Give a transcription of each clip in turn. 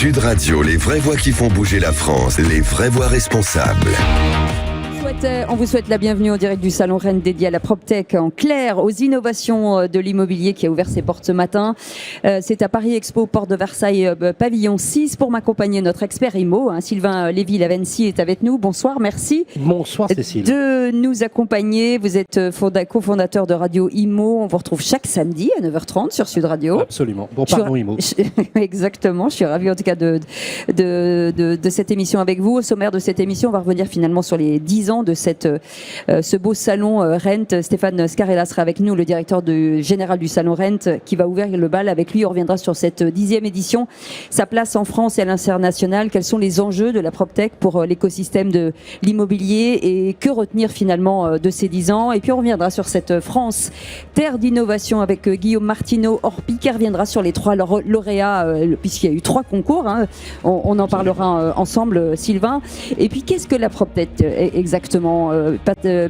Sud Radio, les vraies voix qui font bouger la France, les vraies voix responsables. On vous souhaite la bienvenue en direct du Salon Rennes dédié à la PropTech en clair, aux innovations de l'immobilier qui a ouvert ses portes ce matin. C'est à Paris Expo, porte de Versailles, pavillon 6. Pour m'accompagner, notre expert IMO, Sylvain Lévy-Lavency est avec nous. Bonsoir, merci. Bonsoir Cécile. De nous accompagner. Vous êtes cofondateur de Radio IMO. On vous retrouve chaque samedi à 9h30 sur Sud Radio. Absolument. Bon, pardon IMO. Exactement. Je suis ravie en tout cas de cette émission avec vous. Au sommaire de cette émission, on va revenir finalement sur les 10 ans de ce beau salon Rent. Stéphane Scarella sera avec nous, le directeur général du salon Rent, qui va ouvrir le bal. Avec lui, on reviendra sur cette 10e édition, sa place en France et à l'international. Quels sont les enjeux de la PropTech pour l'écosystème de l'immobilier et que retenir finalement de ces 10 ans. Et puis on reviendra sur cette France, terre d'innovation, avec Guillaume Martineau-Orpi, qui reviendra sur les 3 lauréats, puisqu'il y a eu 3 concours. On en parlera ensemble, Sylvain. Et puis qu'est-ce que la PropTech exactement?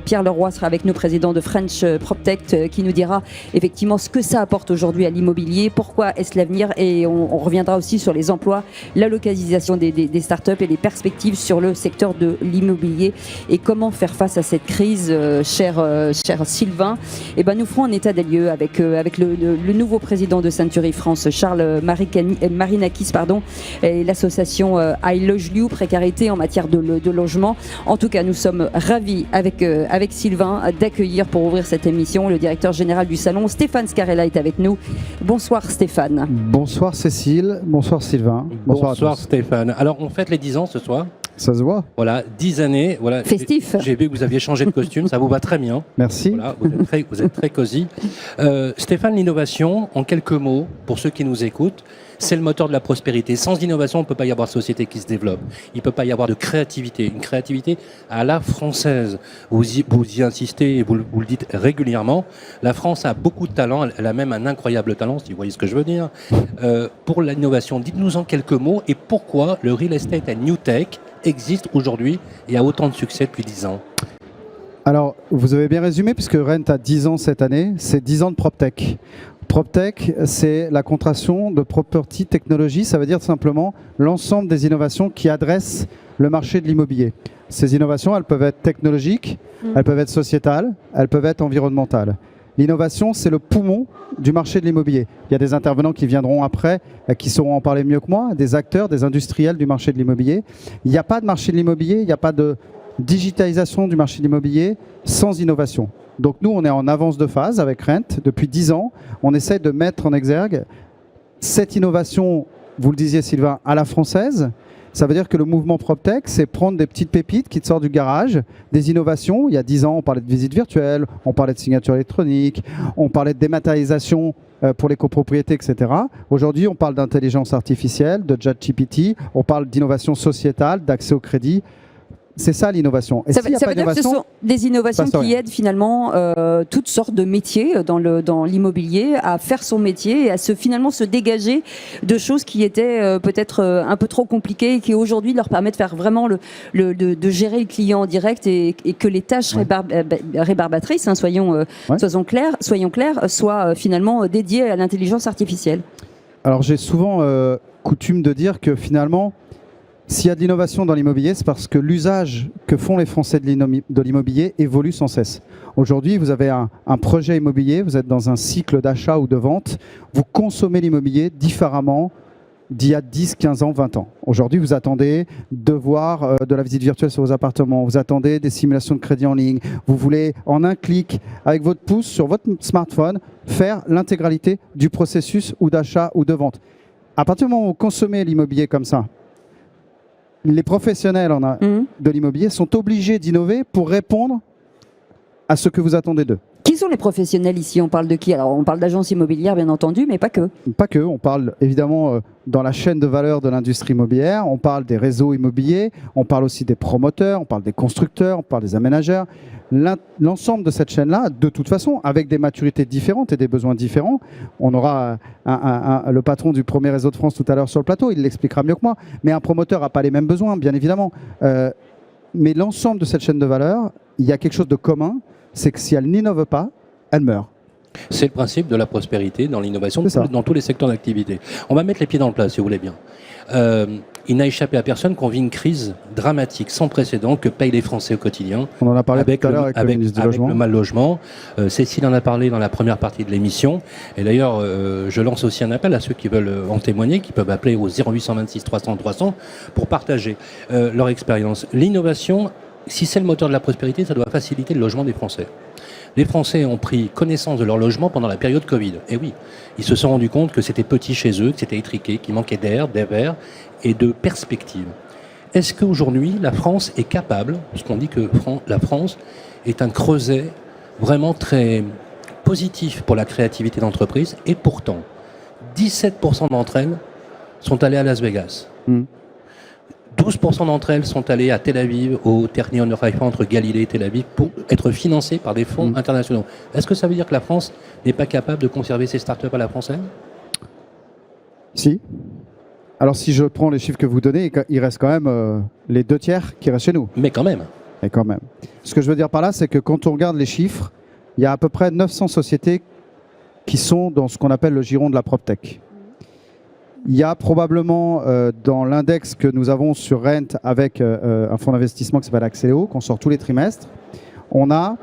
Pierre Leroy sera avec nous, président de French PropTech, qui nous dira effectivement ce que ça apporte aujourd'hui à l'immobilier, pourquoi est-ce l'avenir, et on reviendra aussi sur les emplois, la localisation des startups et les perspectives sur le secteur de l'immobilier et comment faire face à cette crise, cher Sylvain. Et nous ferons un état des lieux avec le nouveau président de Century France, Charles Marinakis, et l'association I Loge You, précarité en matière de logement. En tout cas, nous sommes ravis avec Sylvain d'accueillir pour ouvrir cette émission le directeur général du salon. Stéphane Scarella est avec nous. Bonsoir Stéphane. Bonsoir Cécile, bonsoir Sylvain. Bonsoir Stéphane. Alors on fête les 10 ans ce soir. Ça se voit. Voilà, 10 années. Voilà. Festif. J'ai vu que vous aviez changé de costume, ça vous va très bien. Merci. Voilà, vous êtes très cosy. Stéphane, l'innovation, en quelques mots, pour ceux qui nous écoutent, c'est le moteur de la prospérité. Sans innovation, il ne peut pas y avoir de société qui se développe. Il ne peut pas y avoir de créativité. Une créativité à la française. Vous y insistez et vous le dites régulièrement. La France a beaucoup de talent. Elle a même un incroyable talent, si vous voyez ce que je veux dire. Pour l'innovation, dites-nous en quelques mots et pourquoi le real estate and new tech existe aujourd'hui et a autant de succès depuis 10 ans. Alors, vous avez bien résumé, puisque Rent a 10 ans cette année, c'est 10 ans de PropTech. PropTech, c'est la contraction de Property Technology, ça veut dire simplement l'ensemble des innovations qui adressent le marché de l'immobilier. Ces innovations, elles peuvent être technologiques, elles peuvent être sociétales, elles peuvent être environnementales. L'innovation, c'est le poumon du marché de l'immobilier. Il y a des intervenants qui viendront après, qui sauront en parler mieux que moi, des acteurs, des industriels du marché de l'immobilier. Il n'y a pas de marché de l'immobilier, il n'y a pas de digitalisation du marché de l'immobilier sans innovation. Donc nous, on est en avance de phase avec Rent. Depuis 10 ans, on essaie de mettre en exergue cette innovation, vous le disiez Sylvain, à la française. Ça veut dire que le mouvement PropTech, c'est prendre des petites pépites qui te sortent du garage, des innovations. Il y a 10 ans, on parlait de visite virtuelle, on parlait de signature électronique, on parlait de dématérialisation pour les copropriétés, etc. Aujourd'hui, on parle d'intelligence artificielle, de ChatGPT, on parle d'innovation sociétale, d'accès au crédit. C'est ça l'innovation. Ça veut dire que ce sont des innovations qui aident finalement toutes sortes de métiers dans l'immobilier à faire son métier et à finalement se dégager de choses qui étaient peut-être un peu trop compliquées et qui aujourd'hui leur permettent de faire vraiment de gérer le client en direct et que les tâches rébarbatrices, soyons clairs, soient finalement dédiées à l'intelligence artificielle. Alors j'ai souvent coutume de dire que finalement, s'il y a de l'innovation dans l'immobilier, c'est parce que l'usage que font les Français de l'immobilier évolue sans cesse. Aujourd'hui, vous avez un projet immobilier, vous êtes dans un cycle d'achat ou de vente, vous consommez l'immobilier différemment d'il y a 10, 15 ans, 20 ans. Aujourd'hui, vous attendez de voir de la visite virtuelle sur vos appartements, vous attendez des simulations de crédit en ligne, vous voulez en un clic, avec votre pouce sur votre smartphone, faire l'intégralité du processus ou d'achat ou de vente. À partir du moment où vous consommez l'immobilier comme ça, les professionnels de l'immobilier sont obligés d'innover pour répondre à ce que vous attendez d'eux. Qui sont les professionnels ici? On parle de qui? Alors, on parle d'agences immobilières, bien entendu, mais pas que. Pas que. On parle évidemment dans la chaîne de valeur de l'industrie immobilière. On parle des réseaux immobiliers. On parle aussi des promoteurs. On parle des constructeurs. On parle des aménageurs. L'ensemble de cette chaîne-là, de toute façon, avec des maturités différentes et des besoins différents. On aura le patron du premier réseau de France tout à l'heure sur le plateau. Il l'expliquera mieux que moi. Mais un promoteur n'a pas les mêmes besoins, bien évidemment. Mais l'ensemble de cette chaîne de valeur, il y a quelque chose de commun. C'est que si elle n'innove pas, elle meurt. C'est le principe de la prospérité dans l'innovation, C'est ça. dans tous les secteurs d'activité. On va mettre les pieds dans le plat, si vous voulez bien. Il n'a échappé à personne qu'on vit une crise dramatique, sans précédent, que payent les Français au quotidien. On en a parlé tout à l'heure avec le ministre du Logement. Le mal logement. Cécile en a parlé dans la première partie de l'émission. Et d'ailleurs, je lance aussi un appel à ceux qui veulent en témoigner, qui peuvent appeler au 0826 300 300 pour partager leur expérience. L'innovation, si c'est le moteur de la prospérité, ça doit faciliter le logement des Français. Les Français ont pris connaissance de leur logement pendant la période Covid. Et oui, ils se sont rendus compte que c'était petit chez eux, que c'était étriqué, qu'il manquait d'air, d'air et de perspectives. Est-ce qu'aujourd'hui, la France est capable, puisqu'on dit que la France est un creuset vraiment très positif pour la créativité d'entreprise, et pourtant, 17% d'entre elles sont allées à Las Vegas. 12% d'entre elles sont allées à Tel Aviv, au Ternion de Haïfa, entre Galilée et Tel Aviv, pour être financées par des fonds internationaux. Est-ce que ça veut dire que la France n'est pas capable de conserver ses startups à la française? Si. Alors si je prends les chiffres que vous donnez, il reste quand même les 2/3 qui restent chez nous. Mais quand même. Et quand même. Ce que je veux dire par là, c'est que quand on regarde les chiffres, il y a à peu près 900 sociétés qui sont dans ce qu'on appelle le giron de la PropTech. Il y a probablement dans l'index que nous avons sur Rent avec un fonds d'investissement qui s'appelle Axéo, qu'on sort tous les trimestres, on a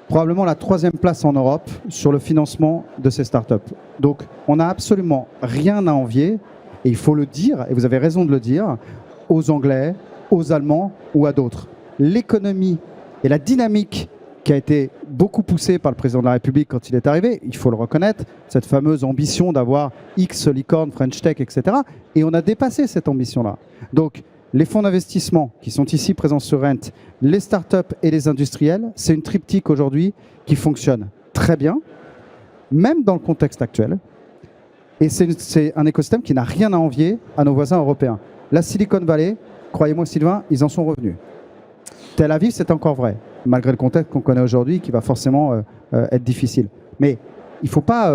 probablement la 3e place en Europe sur le financement de ces startups. Donc on n'a absolument rien à envier, et il faut le dire, et vous avez raison de le dire, aux Anglais, aux Allemands ou à d'autres. L'économie et la dynamique qui a été beaucoup poussée par le président de la République quand il est arrivé, il faut le reconnaître, cette fameuse ambition d'avoir X licorne, French Tech, etc. Et on a dépassé cette ambition-là. Donc, les fonds d'investissement qui sont ici présents sur Rent, les startups et les industriels, c'est une triptyque aujourd'hui qui fonctionne très bien, même dans le contexte actuel. Et c'est un écosystème qui n'a rien à envier à nos voisins européens. La Silicon Valley, croyez-moi Sylvain, ils en sont revenus. Tel Aviv, c'est encore vrai, malgré le contexte qu'on connaît aujourd'hui, qui va forcément être difficile. Mais il ne faut pas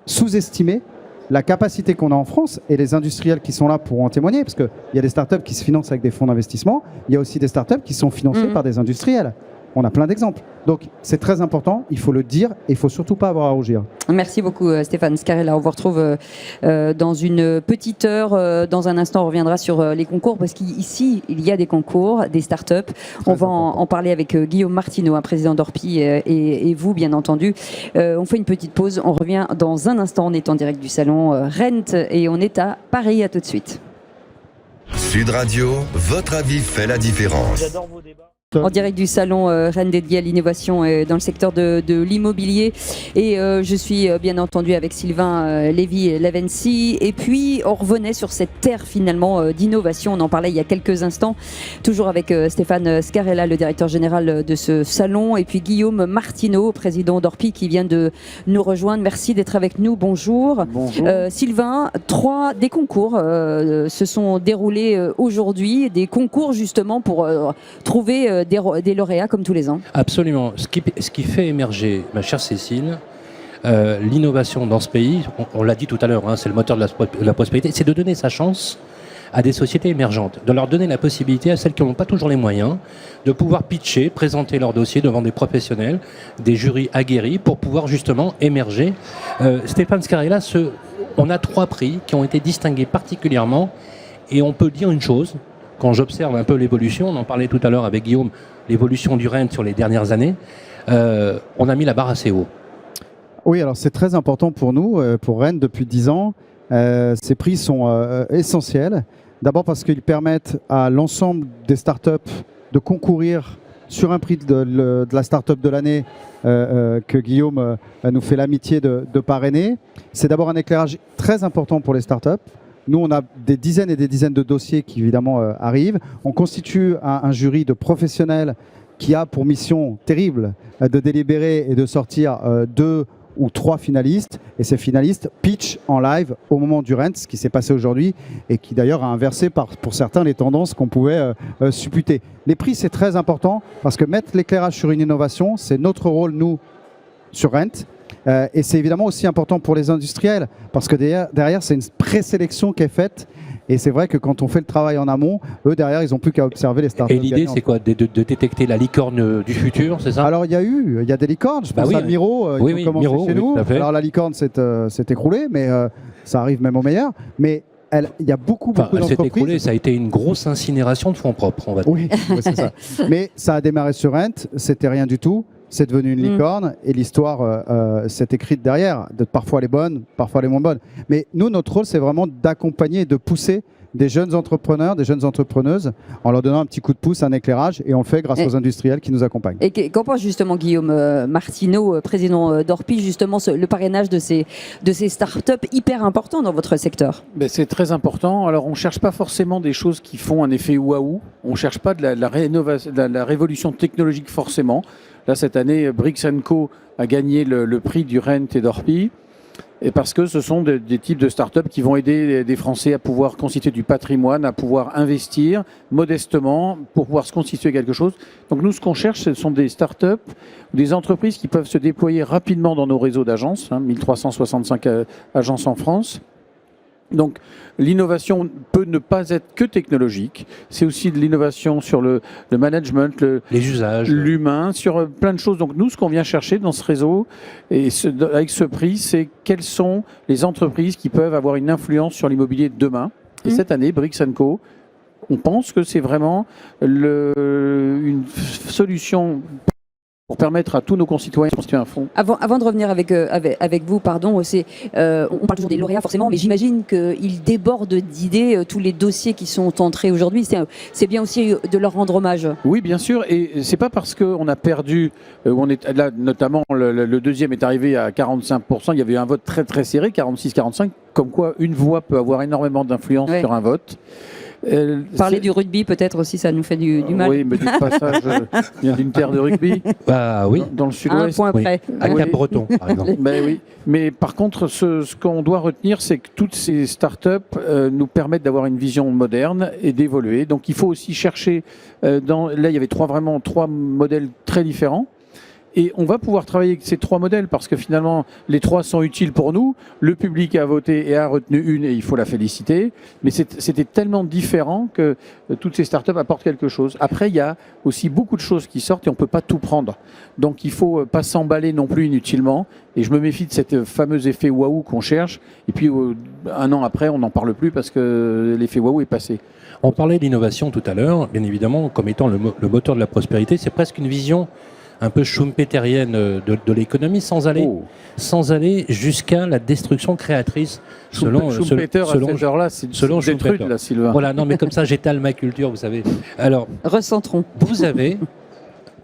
sous-estimer la capacité qu'on a en France, et les industriels qui sont là pour en témoigner, parce qu'il y a des startups qui se financent avec des fonds d'investissement, il y a aussi des startups qui sont financées par des industriels. On a plein d'exemples. Donc c'est très important, il faut le dire, et il ne faut surtout pas avoir à rougir. Merci beaucoup Stéphane Scarella. On vous retrouve dans une petite heure. Dans un instant, on reviendra sur les concours, parce qu'ici, il y a des concours, des startups. On va en parler avec Guillaume Martineau, un président d'Orpi, et vous, bien entendu. On fait une petite pause. On revient dans un instant. On est en direct du salon Rent, et on est à Paris. À tout de suite. Sud Radio, votre avis fait la différence. J'adore vos débats. En direct du salon Rennes dédié à l'innovation dans le secteur de l'immobilier. Et je suis bien entendu avec Sylvain Lévy-Lavency. Et puis, on revenait sur cette terre finalement d'innovation. On en parlait il y a quelques instants, toujours avec Stéphane Scarella, le directeur général de ce salon. Et puis Guillaume Martineau, président d'Orpi, qui vient de nous rejoindre. Merci d'être avec nous. Bonjour. Bonjour. Sylvain, des concours se sont déroulés aujourd'hui. Des concours justement pour trouver des lauréats comme tous les ans. Absolument. Ce qui fait émerger, ma chère Cécile, l'innovation dans ce pays, on l'a dit tout à l'heure, hein, c'est le moteur de la prospérité, c'est de donner sa chance à des sociétés émergentes, de leur donner la possibilité à celles qui n'ont pas toujours les moyens de pouvoir pitcher, présenter leur dossier devant des professionnels, des jurys aguerris pour pouvoir justement émerger. Stéphane Scarella, on a 3 prix qui ont été distingués particulièrement, et on peut dire une chose. Quand j'observe un peu l'évolution, on en parlait tout à l'heure avec Guillaume, l'évolution du Rent sur les dernières années, on a mis la barre assez haut. Oui, alors c'est très important pour nous, pour Rent depuis 10 ans. Ces prix sont essentiels. D'abord parce qu'ils permettent à l'ensemble des startups de concourir sur un prix de la startup de l'année que Guillaume nous fait l'amitié de parrainer. C'est d'abord un éclairage très important pour les startups. Nous, on a des dizaines et des dizaines de dossiers qui, évidemment, arrivent. On constitue un jury de professionnels qui a pour mission terrible de délibérer et de sortir 2 ou 3 finalistes. Et ces finalistes pitchent en live au moment du Rent, ce qui s'est passé aujourd'hui et qui, d'ailleurs, a inversé pour certains les tendances qu'on pouvait supputer. Les prix, c'est très important parce que mettre l'éclairage sur une innovation, c'est notre rôle, nous, sur Rent. Et c'est évidemment aussi important pour les industriels, parce que derrière c'est une présélection qui est faite, Et c'est vrai que quand on fait le travail en amont, eux derrière, ils n'ont plus qu'à observer les startups. Et l'idée, c'est quoi, de détecter la licorne du futur, c'est ça? Alors il y a des licornes, je pense à Miro, ils ont commencé chez nous. Alors la licorne s'est écroulée, mais ça arrive même au meilleur. Mais il y a beaucoup d'entreprises. Elle s'est écroulée, ça a été une grosse incinération de fonds propres, on va dire. Oui, c'est ça. Mais ça a démarré sur Rent, c'était rien du tout. C'est devenu une licorne et l'histoire s'est écrite derrière. Parfois les bonnes, parfois les moins bonnes. Mais nous, notre rôle, c'est vraiment d'accompagner et de pousser des jeunes entrepreneurs, des jeunes entrepreneuses, en leur donnant un petit coup de pouce, un éclairage, et on le fait grâce aux industriels qui nous accompagnent. Et qu'en pense justement Guillaume Martineau, président d'Orpi, justement le parrainage de ces startups hyper importants dans votre secteur? C'est très important. Alors on ne cherche pas forcément des choses qui font un effet waouh, on ne cherche pas de la révolution technologique forcément. Là cette année, Brix & Co a gagné le prix du Rent et d'Orpi. Et parce que ce sont des types de start-up qui vont aider des Français à pouvoir constituer du patrimoine, à pouvoir investir modestement pour pouvoir se constituer quelque chose. Donc nous, ce qu'on cherche, ce sont des start-up, des entreprises qui peuvent se déployer rapidement dans nos réseaux d'agences, 1365 agences en France. Donc l'innovation peut ne pas être que technologique, c'est aussi de l'innovation sur le management, les usages, l'humain, sur plein de choses. Donc nous, ce qu'on vient chercher dans ce réseau, et avec ce prix, c'est quelles sont les entreprises qui peuvent avoir une influence sur l'immobilier de demain. Et cette année, Brix & Co, on pense que c'est vraiment une solution pour permettre à tous nos concitoyens de constituer un fonds. Avant de revenir avec vous, pardon, on parle toujours des lauréats forcément, mais j'imagine qu'ils débordent d'idées, tous les dossiers qui sont entrés aujourd'hui. C'est bien aussi de leur rendre hommage. Oui, bien sûr, et c'est pas parce qu'on a perdu, on est là, notamment le deuxième est arrivé à 45%, il y avait eu un vote très très serré, 46-45, comme quoi une voix peut avoir énormément d'influence sur un vote. Parler du rugby, peut-être aussi, ça nous fait du mal. Oui, mais dites pas ça, je viens d'une terre de rugby. Bah oui. Dans le sud-ouest. Un point près. À Cap-Breton, par exemple. Oui. Mais par contre, ce qu'on doit retenir, c'est que toutes ces startups nous permettent d'avoir une vision moderne et d'évoluer. Donc il faut aussi chercher, là il y avait trois modèles très différents. Et on va pouvoir travailler avec ces trois modèles parce que finalement, les trois sont utiles pour nous. Le public a voté et a retenu une et il faut la féliciter. Mais c'était tellement différent que toutes ces startups apportent quelque chose. Après, il y a aussi beaucoup de choses qui sortent et on ne peut pas tout prendre. Donc, il ne faut pas s'emballer non plus inutilement. Et je me méfie de cet fameux effet waouh qu'on cherche. Et puis, un an après, on n'en parle plus parce que l'effet waouh est passé. On parlait d'innovation tout à l'heure, bien évidemment, comme étant le moteur de la prospérité. C'est presque une vision un peu schumpeterienne de l'économie, sans aller jusqu'à la destruction créatrice. Selon Schumpeter, à cette heure-là, c'est des trucs, là, Sylvain. Voilà, non, mais comme ça, j'étale ma culture, vous savez. Alors, recentrons. Vous avez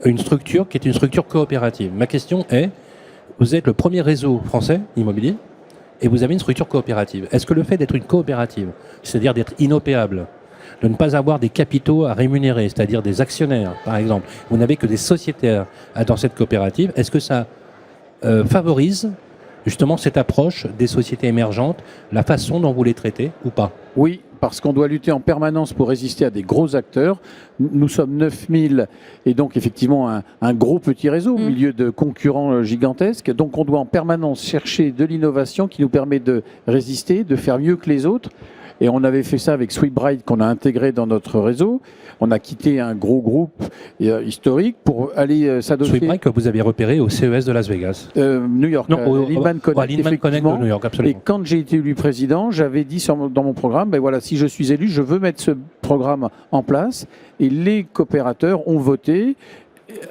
une structure qui est une structure coopérative. Ma question est, vous êtes le premier réseau français immobilier et vous avez une structure coopérative. Est-ce que le fait d'être une coopérative, c'est-à-dire d'être inopéable, de ne pas avoir des capitaux à rémunérer, c'est-à-dire des actionnaires, par exemple. Vous n'avez que des sociétaires dans cette coopérative. Est-ce que ça favorise justement cette approche des sociétés émergentes, la façon dont vous les traitez ou pas? Oui, parce qu'on doit lutter en permanence pour résister à des gros acteurs. Nous sommes 9000 et donc effectivement un gros petit réseau au milieu de concurrents gigantesques. Donc on doit en permanence chercher de l'innovation qui nous permet de résister, de faire mieux que les autres. Et on avait fait ça avec Sweetbright qu'on a intégré dans notre réseau. On a quitté un gros groupe historique pour aller s'adosser. Sweetbright que vous avez repéré au CES de Las Vegas. New York. Non, au Lehman Connect de New York, absolument. Et quand j'ai été élu président, j'avais dit dans mon programme, ben voilà, si je suis élu, je veux mettre ce programme en place. Et les coopérateurs ont voté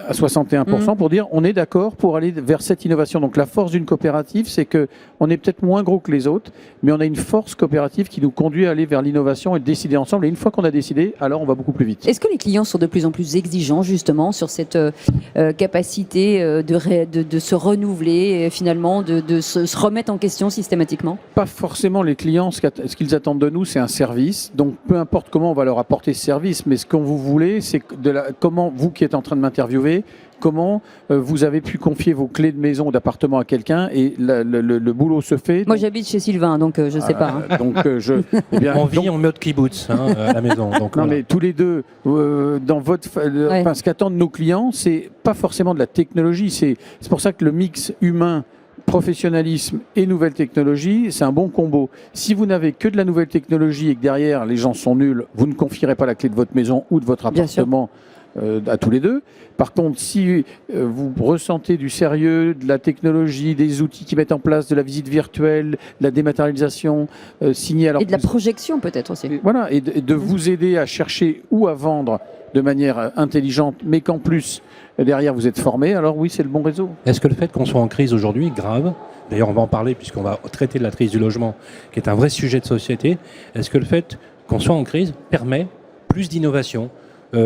à 61% pour dire on est d'accord pour aller vers cette innovation. Donc la force d'une coopérative, c'est que on est peut-être moins gros que les autres, mais on a une force coopérative qui nous conduit à aller vers l'innovation et de décider ensemble. Et une fois qu'on a décidé, alors on va beaucoup plus vite. Est-ce que les clients sont de plus en plus exigeants justement sur cette capacité de se renouveler, finalement, de se remettre en question systématiquement? Pas forcément les clients. Ce qu'ils attendent de nous, c'est un service. Donc peu importe comment on va leur apporter ce service, mais ce qu'on vous voulez, c'est comment vous qui êtes en train de m'interviewer, comment vous avez pu confier vos clés de maison ou d'appartement à quelqu'un et le boulot se fait. Moi j'habite chez Sylvain, donc je ne sais pas. Donc on vit en mode kibbutz à la maison. Donc, non, mais tous les deux, dans ce qu'attendent nos clients, c'est pas forcément de la technologie. C'est pour ça que le mix humain professionnalisme et nouvelle technologie, c'est un bon combo. Si vous n'avez que de la nouvelle technologie et que derrière les gens sont nuls, vous ne confierez pas la clé de votre maison ou de votre appartement à tous les deux. Par contre, si vous ressentez du sérieux, de la technologie, des outils qui mettent en place de la visite virtuelle, de la dématérialisation, signée alors Et de la projection peut-être aussi. voilà, et de vous aider à chercher ou à vendre de manière intelligente, mais qu'en plus derrière vous êtes formé, alors oui, c'est le bon réseau. Est-ce que le fait qu'on soit en crise aujourd'hui, grave, d'ailleurs on va en parler puisqu'on va traiter de la crise du logement, qui est un vrai sujet de société, est-ce que le fait qu'on soit en crise permet plus d'innovation ?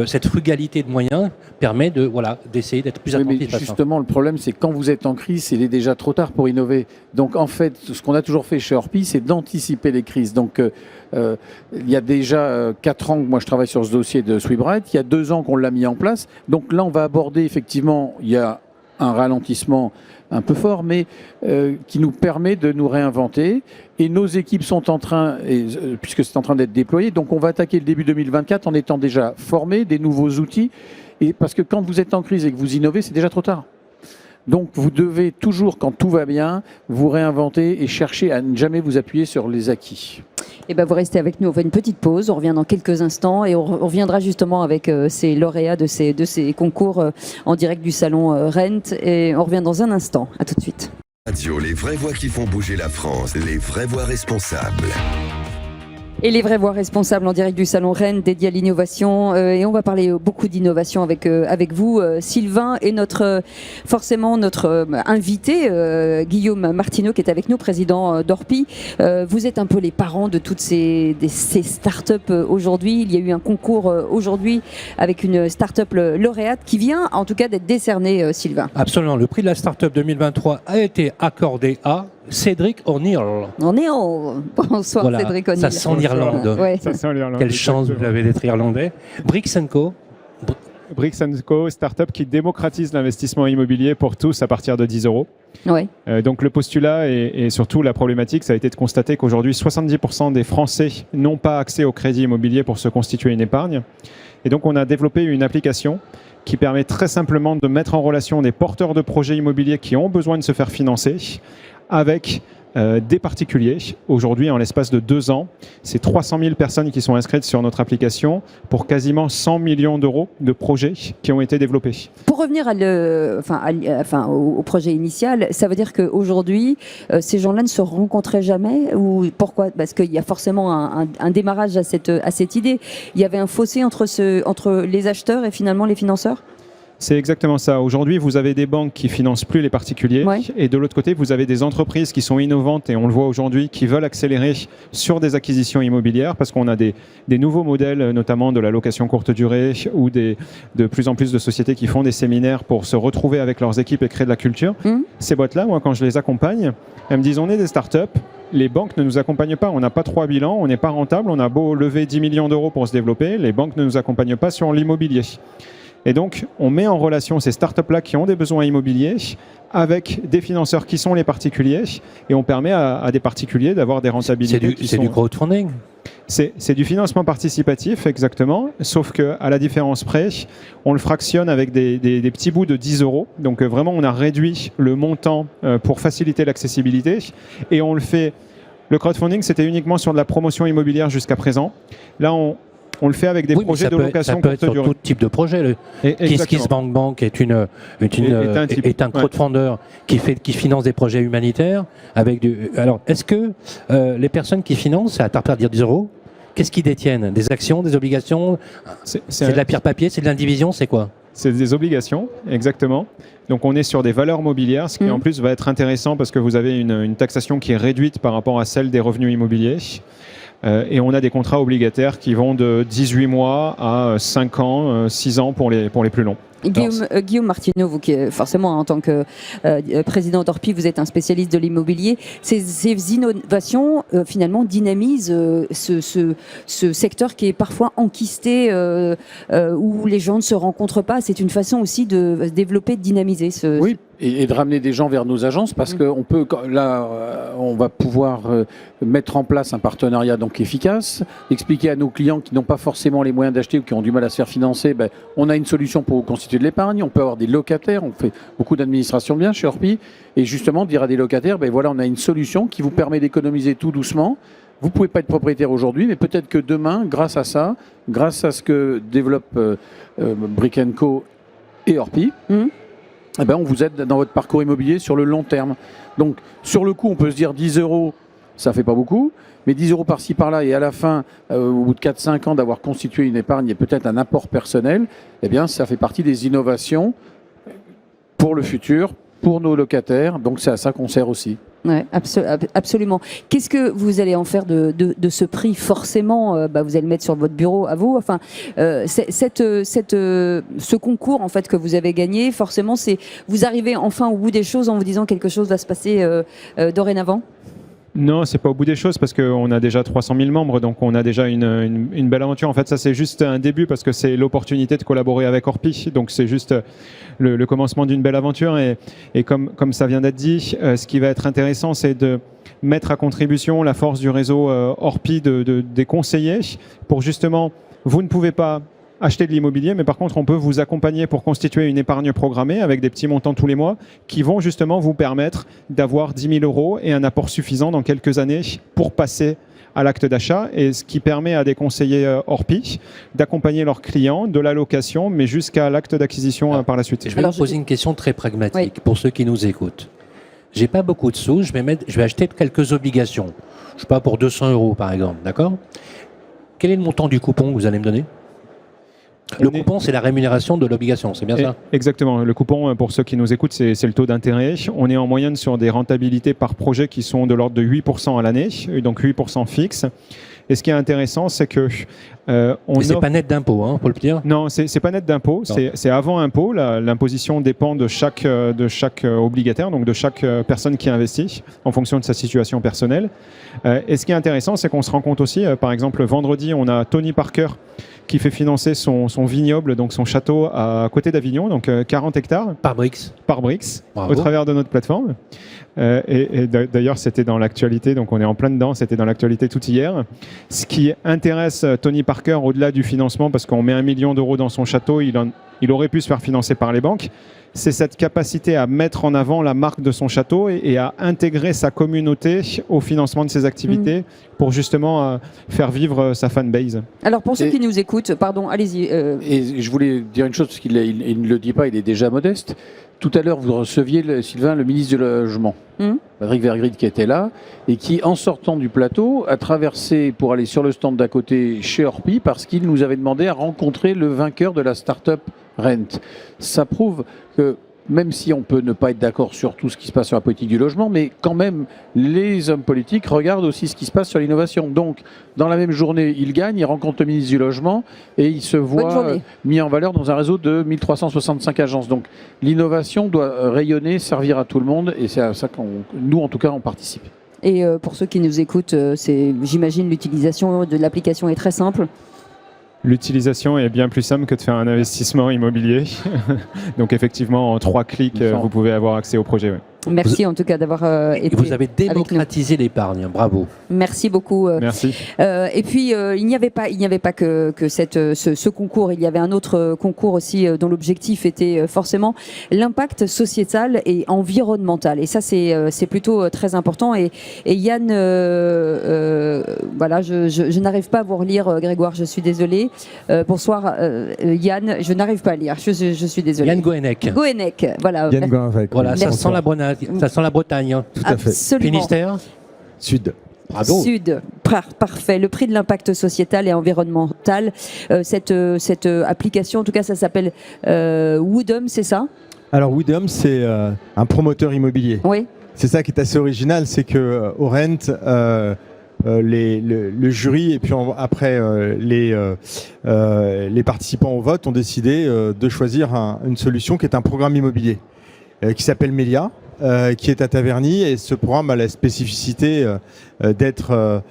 Cette frugalité de moyens permet d'essayer d'être plus attentif à ça. Justement, le problème, c'est que quand vous êtes en crise, il est déjà trop tard pour innover. Donc, en fait, ce qu'on a toujours fait chez Orpi, c'est d'anticiper les crises. Donc, il y a déjà 4 ans que moi je travaille sur ce dossier de Sweetbright. Il y a 2 ans qu'on l'a mis en place. Donc là, on va aborder effectivement, il y a un ralentissement un peu fort, mais qui nous permet de nous réinventer. Et nos équipes sont en train, puisque c'est en train d'être déployé, donc on va attaquer le début 2024 en étant déjà formés, des nouveaux outils. Et parce que quand vous êtes en crise et que vous innovez, c'est déjà trop tard. Donc vous devez toujours, quand tout va bien, vous réinventer et chercher à ne jamais vous appuyer sur les acquis. Et ben vous restez avec nous, on fait une petite pause, on revient dans quelques instants et on reviendra justement avec ces lauréats de ces concours en direct du salon Rent et on revient dans un instant. À tout de suite. Radio, les vraies voix qui font bouger la France, les vraies voix responsables. Et les vraies voix responsables en direct du salon Rennes dédié à l'innovation. Et on va parler beaucoup d'innovation avec vous, Sylvain, et forcément notre invité, Guillaume Martineau, qui est avec nous, président d'Orpi. Vous êtes un peu les parents de toutes ces start-up aujourd'hui. Il y a eu un concours aujourd'hui avec une start-up lauréate qui vient en tout cas d'être décernée, Sylvain. Absolument. Le prix de la start-up 2023 a été accordé à Cédric O'Neill. Bonsoir, voilà, Cédric O'Neill. Ça sent l'Irlande. Ouais. Ça sent l'Irlande. Quelle chance vous avez d'être irlandais. Bricks & Co. Bricks & Co, start-up qui démocratise l'investissement immobilier pour tous à partir de 10 euros. Ouais. Donc le postulat et surtout la problématique, ça a été de constater qu'aujourd'hui 70% des Français n'ont pas accès au crédit immobilier pour se constituer une épargne. Et donc on a développé une application qui permet très simplement de mettre en relation des porteurs de projets immobiliers qui ont besoin de se faire financer avec des particuliers. Aujourd'hui, en l'espace de 2 ans, c'est 300 000 personnes qui sont inscrites sur notre application pour quasiment 100 millions d'euros de projets qui ont été développés. Pour revenir au projet initial, ça veut dire qu'aujourd'hui, ces gens-là ne se rencontraient jamais ou pourquoi ? Parce qu'il y a forcément un démarrage à cette idée. Il y avait un fossé entre les acheteurs et finalement les financeurs ? C'est exactement ça. Aujourd'hui, vous avez des banques qui financent plus les particuliers et de l'autre côté, vous avez des entreprises qui sont innovantes et on le voit aujourd'hui, qui veulent accélérer sur des acquisitions immobilières parce qu'on a des nouveaux modèles, notamment de la location courte durée ou de plus en plus de sociétés qui font des séminaires pour se retrouver avec leurs équipes et créer de la culture. Ces boîtes-là, moi, quand je les accompagne, elles me disent on est des startups, les banques ne nous accompagnent pas, on n'a pas 3 bilans, on n'est pas rentable, on a beau lever 10 millions d'euros pour se développer, les banques ne nous accompagnent pas sur l'immobilier. Et donc, on met en relation ces startups-là qui ont des besoins immobiliers avec des financeurs qui sont les particuliers et on permet à des particuliers d'avoir des rentabilités. C'est du crowdfunding ? C'est du financement participatif, exactement, sauf qu'à la différence près, on le fractionne avec des petits bouts de 10 euros. Donc vraiment, on a réduit le montant pour faciliter l'accessibilité et on le fait. Le crowdfunding, c'était uniquement sur de la promotion immobilière jusqu'à présent. Là, on le fait avec des projets de location courte durée. Ça peut être sur tout type de projet. KissKissBankBank est un crowdfunder qui finance des projets humanitaires. Alors, est-ce que les personnes qui financent, à partir de 10 euros, qu'est-ce qu'ils détiennent ? Des actions, des obligations ? C'est de la pierre papier, c'est de l'indivision, c'est quoi ? C'est des obligations, exactement. Donc on est sur des valeurs mobilières, ce qui en plus va être intéressant parce que vous avez une taxation qui est réduite par rapport à celle des revenus immobiliers. Et on a des contrats obligataires qui vont de 18 mois à 5 ans, 6 ans pour les plus longs. Guillaume Martineau, vous qui forcément en tant que président d'Orpi, vous êtes un spécialiste de l'immobilier. Ces innovations finalement dynamisent ce secteur qui est parfois enquisté, où les gens ne se rencontrent pas. C'est une façon aussi de développer, de dynamiser. Oui, Et de ramener des gens vers nos agences parce qu'on peut, là, on va pouvoir mettre en place un partenariat donc efficace, expliquer à nos clients qui n'ont pas forcément les moyens d'acheter ou qui ont du mal à se faire financer, on a une solution pour vous constituer de l'épargne, on peut avoir des locataires, on fait beaucoup d'administration bien chez Orpi, et justement dire à des locataires, voilà, on a une solution qui vous permet d'économiser tout doucement. Vous ne pouvez pas être propriétaire aujourd'hui, mais peut-être que demain, grâce à ça, grâce à ce que développe Brick & Co et Orpi, on vous aide dans votre parcours immobilier sur le long terme. Donc, sur le coup, on peut se dire 10 €, ça ne fait pas beaucoup, mais 10 € par-ci, par-là, et à la fin, au bout de 4-5 ans d'avoir constitué une épargne et peut-être un apport personnel, ça fait partie des innovations pour le futur, pour nos locataires. Donc, c'est à ça qu'on sert aussi. Ouais, absolument. Qu'est-ce que vous allez en faire de ce prix? Forcément, vous allez le mettre sur votre bureau à vous. Enfin, ce concours en fait que vous avez gagné, forcément, vous arrivez enfin au bout des choses en vous disant quelque chose va se passer dorénavant. Non, c'est pas au bout des choses parce qu'on a déjà 300 000 membres, donc on a déjà une belle aventure. En fait, ça c'est juste un début parce que c'est l'opportunité de collaborer avec Orpi, donc c'est juste le commencement d'une belle aventure. Et comme ça vient d'être dit, ce qui va être intéressant, c'est de mettre à contribution la force du réseau Orpi des conseillers pour justement, vous ne pouvez pas acheter de l'immobilier, mais par contre, on peut vous accompagner pour constituer une épargne programmée avec des petits montants tous les mois qui vont justement vous permettre d'avoir 10 000 € et un apport suffisant dans quelques années pour passer à l'acte d'achat, et ce qui permet à des conseillers Orpi d'accompagner leurs clients de la location, mais jusqu'à l'acte d'acquisition par la suite. Je vais vous poser une question très pragmatique pour ceux qui nous écoutent. J'ai pas beaucoup de sous, je vais acheter quelques obligations. Je sais pas, pour 200 € par exemple, d'accord? Quel est le montant du coupon que vous allez me donner? Le coupon, c'est la rémunération de l'obligation, c'est bien ça? Exactement. Le coupon, pour ceux qui nous écoutent, c'est le taux d'intérêt. On est en moyenne sur des rentabilités par projet qui sont de l'ordre de 8% à l'année, donc 8% fixe. Et ce qui est intéressant, c'est que c'est pas net d'impôt, hein, faut le dire. Non, c'est pas net d'impôt. C'est avant impôt. L'imposition dépend de chaque obligataire, donc de chaque personne qui investit, en fonction de sa situation personnelle. Et ce qui est intéressant, c'est qu'on se rend compte aussi, par exemple, vendredi, on a Tony Parker qui fait financer son vignoble, donc son château à côté d'Avignon, donc 40 hectares. Par Brix. Au travers de notre plateforme. Et d'ailleurs, c'était dans l'actualité, donc on est en plein dedans, c'était dans l'actualité tout hier. Ce qui intéresse Tony Parker, au-delà du financement, parce qu'on met 1 million d'euros dans son château, il aurait pu se faire financer par les banques, c'est cette capacité à mettre en avant la marque de son château et à intégrer sa communauté au financement de ses activités pour justement faire vivre sa fanbase. Alors pour ceux qui nous écoutent, pardon, allez-y. Et je voulais dire une chose, parce qu'il ne le dit pas, il est déjà modeste. Tout à l'heure, vous receviez, Sylvain, le ministre du Logement, Patrick Vergrit, qui était là, et qui, en sortant du plateau, a traversé pour aller sur le stand d'à côté chez Orpi, parce qu'il nous avait demandé à rencontrer le vainqueur de la start-up Rent. Ça prouve que, même si on peut ne pas être d'accord sur tout ce qui se passe sur la politique du logement, mais quand même, les hommes politiques regardent aussi ce qui se passe sur l'innovation. Donc, dans la même journée, il gagne, il rencontre le ministre du Logement et il se voit mis en valeur dans un réseau de 1365 agences. Donc, l'innovation doit rayonner, servir à tout le monde, et c'est à ça nous, en tout cas, on participe. Et pour ceux qui nous écoutent, j'imagine l'utilisation de l'application est très simple. L'utilisation est bien plus simple que de faire un investissement immobilier. Donc effectivement, en 3 clics, vous pouvez avoir accès au projet. Ouais. Merci en tout cas d'avoir été. Vous avez démocratisé l'épargne, bravo. Merci beaucoup. Merci. Et puis il n'y avait pas que ce concours, il y avait un autre concours aussi dont l'objectif était forcément l'impact sociétal et environnemental. Et ça c'est plutôt très important. Et Yann, voilà, je n'arrive pas à vous relire, Grégoire, je suis désolée. Bonsoir Yann, je n'arrive pas à lire, je suis désolée. Yann Goenec. Goenec, voilà. Yann Goenec. Voilà, ça sent la Bretagne. Ça sent la Bretagne. Hein. Tout à fait. Absolument. Finistère. Sud. Bravo. Sud, parfait. Le prix de l'impact sociétal et environnemental. Cette application, en tout cas, ça s'appelle Woodham, c'est ça? Alors Woodham, c'est un promoteur immobilier. Oui. C'est ça qui est assez original, c'est que au Rent, le jury et puis après les participants au vote ont décidé de choisir une solution qui est un programme immobilier qui s'appelle Melia. Qui est à Taverny, et ce programme a la spécificité d'être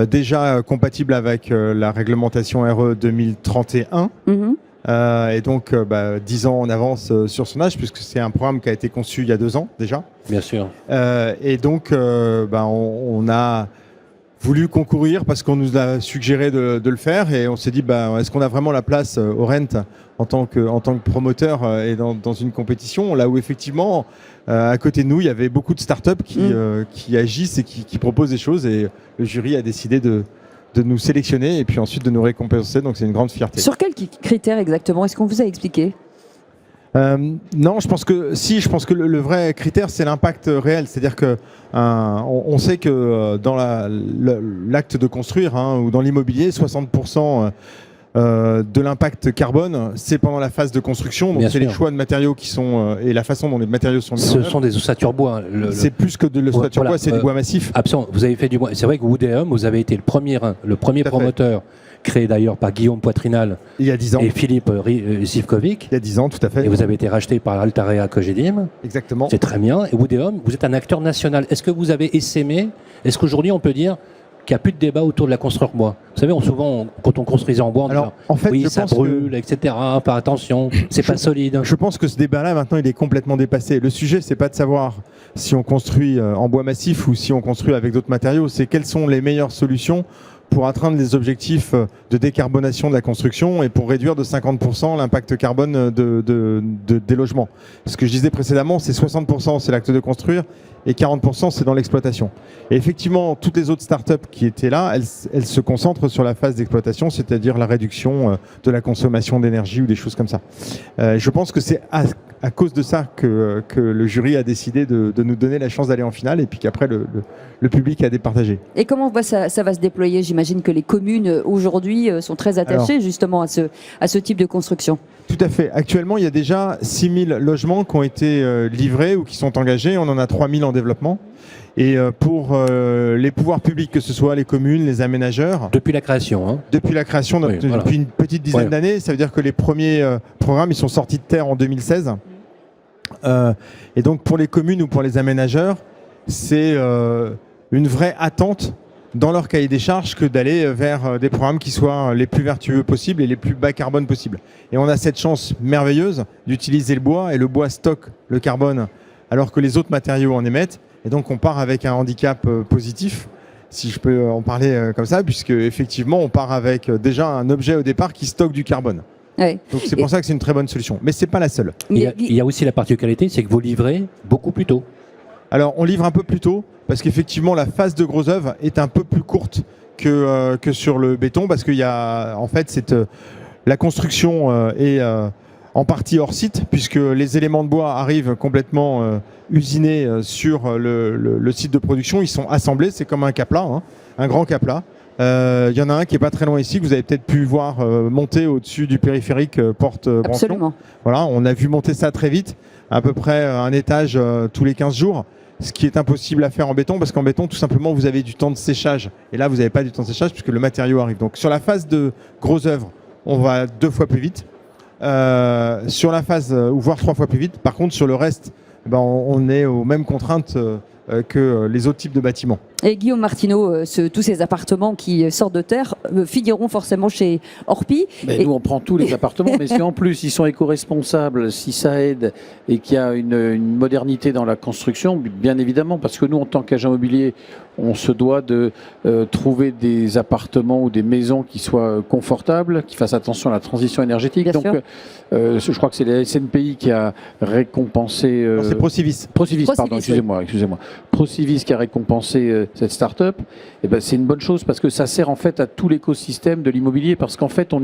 déjà compatible avec la réglementation RE 2031, Et donc 10 ans en avance sur son âge, puisque c'est un programme qui a été conçu il y a 2 ans déjà. Bien sûr. Et donc on a voulu concourir parce qu'on nous a suggéré de le faire, et on s'est dit est-ce qu'on a vraiment la place au Rent en tant que promoteur et dans une compétition là où effectivement à côté de nous il y avait beaucoup de startups qui agissent et qui proposent des choses, et le jury a décidé de nous sélectionner et puis ensuite de nous récompenser, donc c'est une grande fierté. Sur quels critères exactement? Est-ce qu'on vous a expliqué? Non, je pense que le vrai critère, c'est l'impact réel. C'est-à-dire que on sait que dans l'acte de construire ou dans l'immobilier, 60% de l'impact carbone, c'est pendant la phase de construction. Donc c'est les choix de matériaux qui sont et la façon dont les matériaux sont mis en œuvre. Ce sont des ossatures bois. C'est plus que de l'ossature bois, c'est du bois massif. Absolument. Vous avez fait du bois. C'est vrai que Woodeum, vous avez été le premier promoteur, créé d'ailleurs par Guillaume Poitrinal il y a 10 ans. Et Philippe Zivkovic. Il y a 10 ans, tout à fait. Et vous avez été racheté par Altarea Cogedim. Exactement. C'est très bien. Et Woodeum, vous êtes un acteur national. Est-ce que vous avez essaimé? Est-ce qu'aujourd'hui on peut dire qu'il n'y a plus de débat autour de la construire bois? Vous savez, souvent, quand on construisait en bois, on disait en fait, oui, ça brûle, etc. Faire attention, c'est pas solide. Je pense que ce débat-là, maintenant, il est complètement dépassé. Le sujet, c'est pas de savoir si on construit en bois massif ou si on construit avec d'autres matériaux. C'est quelles sont les meilleures solutions pour atteindre les objectifs de décarbonation de la construction et pour réduire de 50% l'impact carbone des logements. Ce que je disais précédemment, c'est 60% c'est l'acte de construire et 40% c'est dans l'exploitation. Et effectivement, toutes les autres startups qui étaient là, elles se concentrent sur la phase d'exploitation, c'est-à-dire la réduction de la consommation d'énergie ou des choses comme ça. Je pense que c'est à cause de ça que le jury a décidé de nous donner la chance d'aller en finale et puis qu'après le public a départagé. Et comment ça va se déployer? J'imagine que les communes aujourd'hui sont très attachées justement à ce type de construction. Tout à fait. Actuellement, il y a déjà 6 000 logements qui ont été livrés ou qui sont engagés. On en a 3 000 en développement. Et pour les pouvoirs publics, que ce soit les communes, les aménageurs... Depuis la création. Depuis la création, depuis une petite dizaine d'années. Ça veut dire que les premiers programmes, ils sont sortis de terre en 2016. Et donc, pour les communes ou pour les aménageurs, c'est une vraie attente dans leur cahier des charges que d'aller vers des programmes qui soient les plus vertueux possibles et les plus bas carbone possibles. Et on a cette chance merveilleuse d'utiliser le bois, et le bois stocke le carbone alors que les autres matériaux en émettent. Et donc on part avec un handicap positif, si je peux en parler comme ça, puisque effectivement on part avec déjà un objet au départ qui stocke du carbone. Ouais. Donc c'est pour ça que c'est une très bonne solution. Mais c'est pas la seule. Il y a aussi la particularité, c'est que vous livrez beaucoup plus tôt. Alors on livre un peu plus tôt parce qu'effectivement la phase de gros œuvre est un peu plus courte que sur le béton, parce qu'il y a en fait la construction est en partie hors site, puisque les éléments de bois arrivent complètement usinés sur le site de production. Ils sont assemblés, c'est comme un capla, un grand capla. Il y en a un qui est pas très loin ici, que vous avez peut-être pu voir monter au-dessus du périphérique porte Branchlon. Absolument. Voilà, on a vu monter ça très vite, à peu près un étage tous les 15 jours. Ce qui est impossible à faire en béton, parce qu'en béton, tout simplement, vous avez du temps de séchage. Et là, vous n'avez pas du temps de séchage puisque le matériau arrive. Donc, sur la phase de grosses œuvres, on va 2 fois plus vite. Sur la phase, ou voire 3 fois plus vite. Par contre, sur le reste, on est aux mêmes contraintes que les autres types de bâtiments. Et Guillaume Martineau, tous ces appartements qui sortent de terre figureront forcément chez Orpi. Nous, on prend tous les appartements, mais si en plus ils sont éco-responsables, si ça aide et qu'il y a une modernité dans la construction, bien évidemment, parce que nous, en tant qu'agent immobilier, on se doit de trouver des appartements ou des maisons qui soient confortables, qui fassent attention à la transition énergétique. Bien sûr. Je crois que c'est la SNPI qui a récompensé... c'est Procivis. Procivis, pardon, excusez-moi. Procivis qui a récompensé cette start-up. Et c'est une bonne chose parce que ça sert en fait à tout l'écosystème de l'immobilier, parce qu'en fait,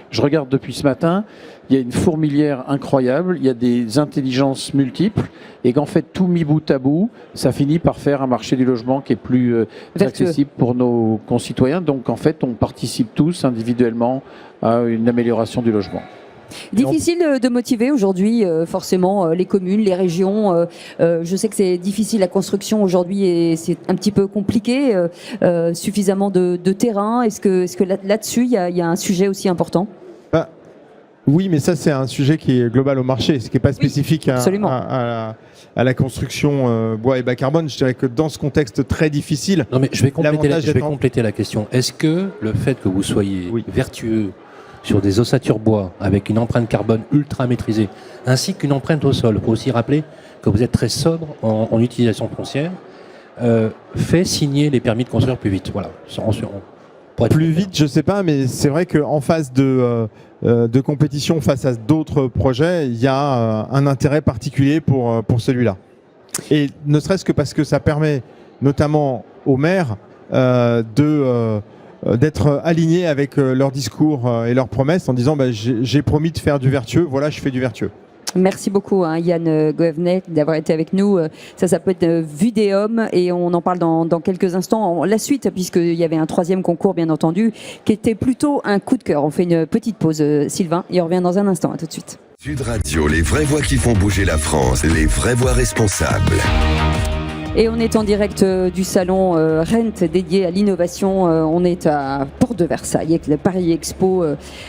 je regarde depuis ce matin, il y a une fourmilière incroyable, il y a des intelligences multiples, et qu'en fait, tout mis bout à bout, ça finit par faire un marché du logement qui est plus accessible pour nos concitoyens. Donc en fait, on participe tous individuellement à une amélioration du logement. Difficile de motiver aujourd'hui forcément les communes, les régions. Je sais que c'est difficile la construction aujourd'hui et c'est un petit peu compliqué. Suffisamment de terrain. Est-ce que là-dessus il y a un sujet aussi important? Oui, mais ça c'est un sujet qui est global au marché, ce qui n'est pas spécifique à la construction bois et bas carbone. Je dirais que dans ce contexte très difficile... Non mais je vais compléter la question. Est-ce que le fait que vous soyez vertueux sur des ossatures bois avec une empreinte carbone ultra maîtrisée, ainsi qu'une empreinte au sol. Il faut aussi rappeler que vous êtes très sobre en utilisation foncière, fait signer les permis de construire plus vite. Voilà. Plus vite, je sais pas, mais c'est vrai qu'en phase de compétition face à d'autres projets, il y a un intérêt particulier pour celui-là. Et ne serait-ce que parce que ça permet notamment aux maires d'être alignés avec leur discours et leurs promesses en disant j'ai promis de faire du vertueux, voilà, je fais du vertueux. Merci beaucoup Yann Goevnet d'avoir été avec nous. Ça s'appelle Videum et on en parle dans quelques instants. La suite, puisqu'il y avait un troisième concours bien entendu, qui était plutôt un coup de cœur. On fait une petite pause, Sylvain, et on revient dans un instant. À tout de suite. Sud Radio, les vraies voix qui font bouger la France, les vraies voix responsables. Et on est en direct du salon Rent dédié à l'innovation. On est à Porte de Versailles avec le Paris Expo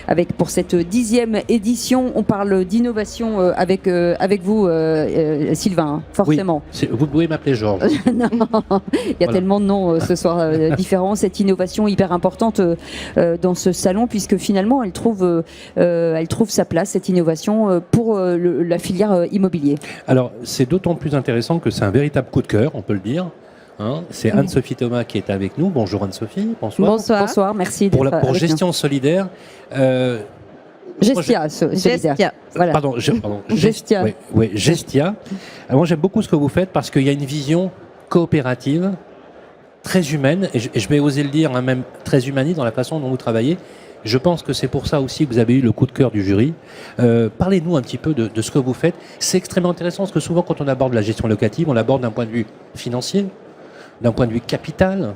avec pour cette 10e édition. On parle d'innovation avec vous, Sylvain, forcément. Oui, vous pouvez m'appeler Georges. Non, il y a tellement de noms ce soir différents. Cette innovation hyper importante dans ce salon puisque finalement elle trouve sa place, cette innovation, pour la filière immobilier. Alors c'est d'autant plus intéressant que c'est un véritable coup de cœur. On peut le dire. C'est Anne-Sophie Thomas qui est avec nous. Bonjour Anne-Sophie. Bonsoir. Bonsoir, merci d'être avec nous. Pour Gestion Solidaire. Gestia Solidaire. Voilà. Pardon, Gestia. Oui, Gestia. Alors, moi j'aime beaucoup ce que vous faites parce qu'il y a une vision coopérative, très humaine, et je vais oser le dire, même très humaniste dans la façon dont vous travaillez. Je pense que c'est pour ça aussi que vous avez eu le coup de cœur du jury. Parlez-nous un petit peu de ce que vous faites. C'est extrêmement intéressant parce que souvent quand on aborde la gestion locative, on l'aborde d'un point de vue financier, d'un point de vue capital,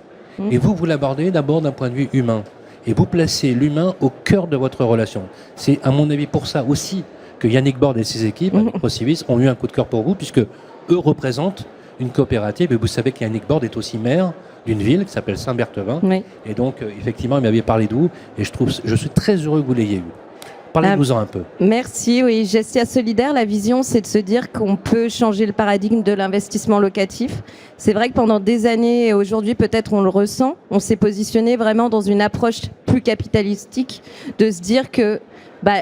et vous l'abordez d'abord d'un point de vue humain. Et vous placez l'humain au cœur de votre relation. C'est à mon avis pour ça aussi que Yannick Borde et ses équipes, ProCivis, ont eu un coup de cœur pour vous, puisque eux représentent une coopérative, et vous savez que Yannick Borde est aussi maire d'une ville qui s'appelle Saint-Berthevin. Oui. Et donc, effectivement, il m'avait parlé de vous, et je suis très heureux que vous l'ayez eu. Parlez-nous-en un peu. Merci. Oui, Gestia Solidaire, la vision, c'est de se dire qu'on peut changer le paradigme de l'investissement locatif. C'est vrai que pendant des années, et aujourd'hui peut-être on le ressent, on s'est positionné vraiment dans une approche plus capitalistique, de se dire que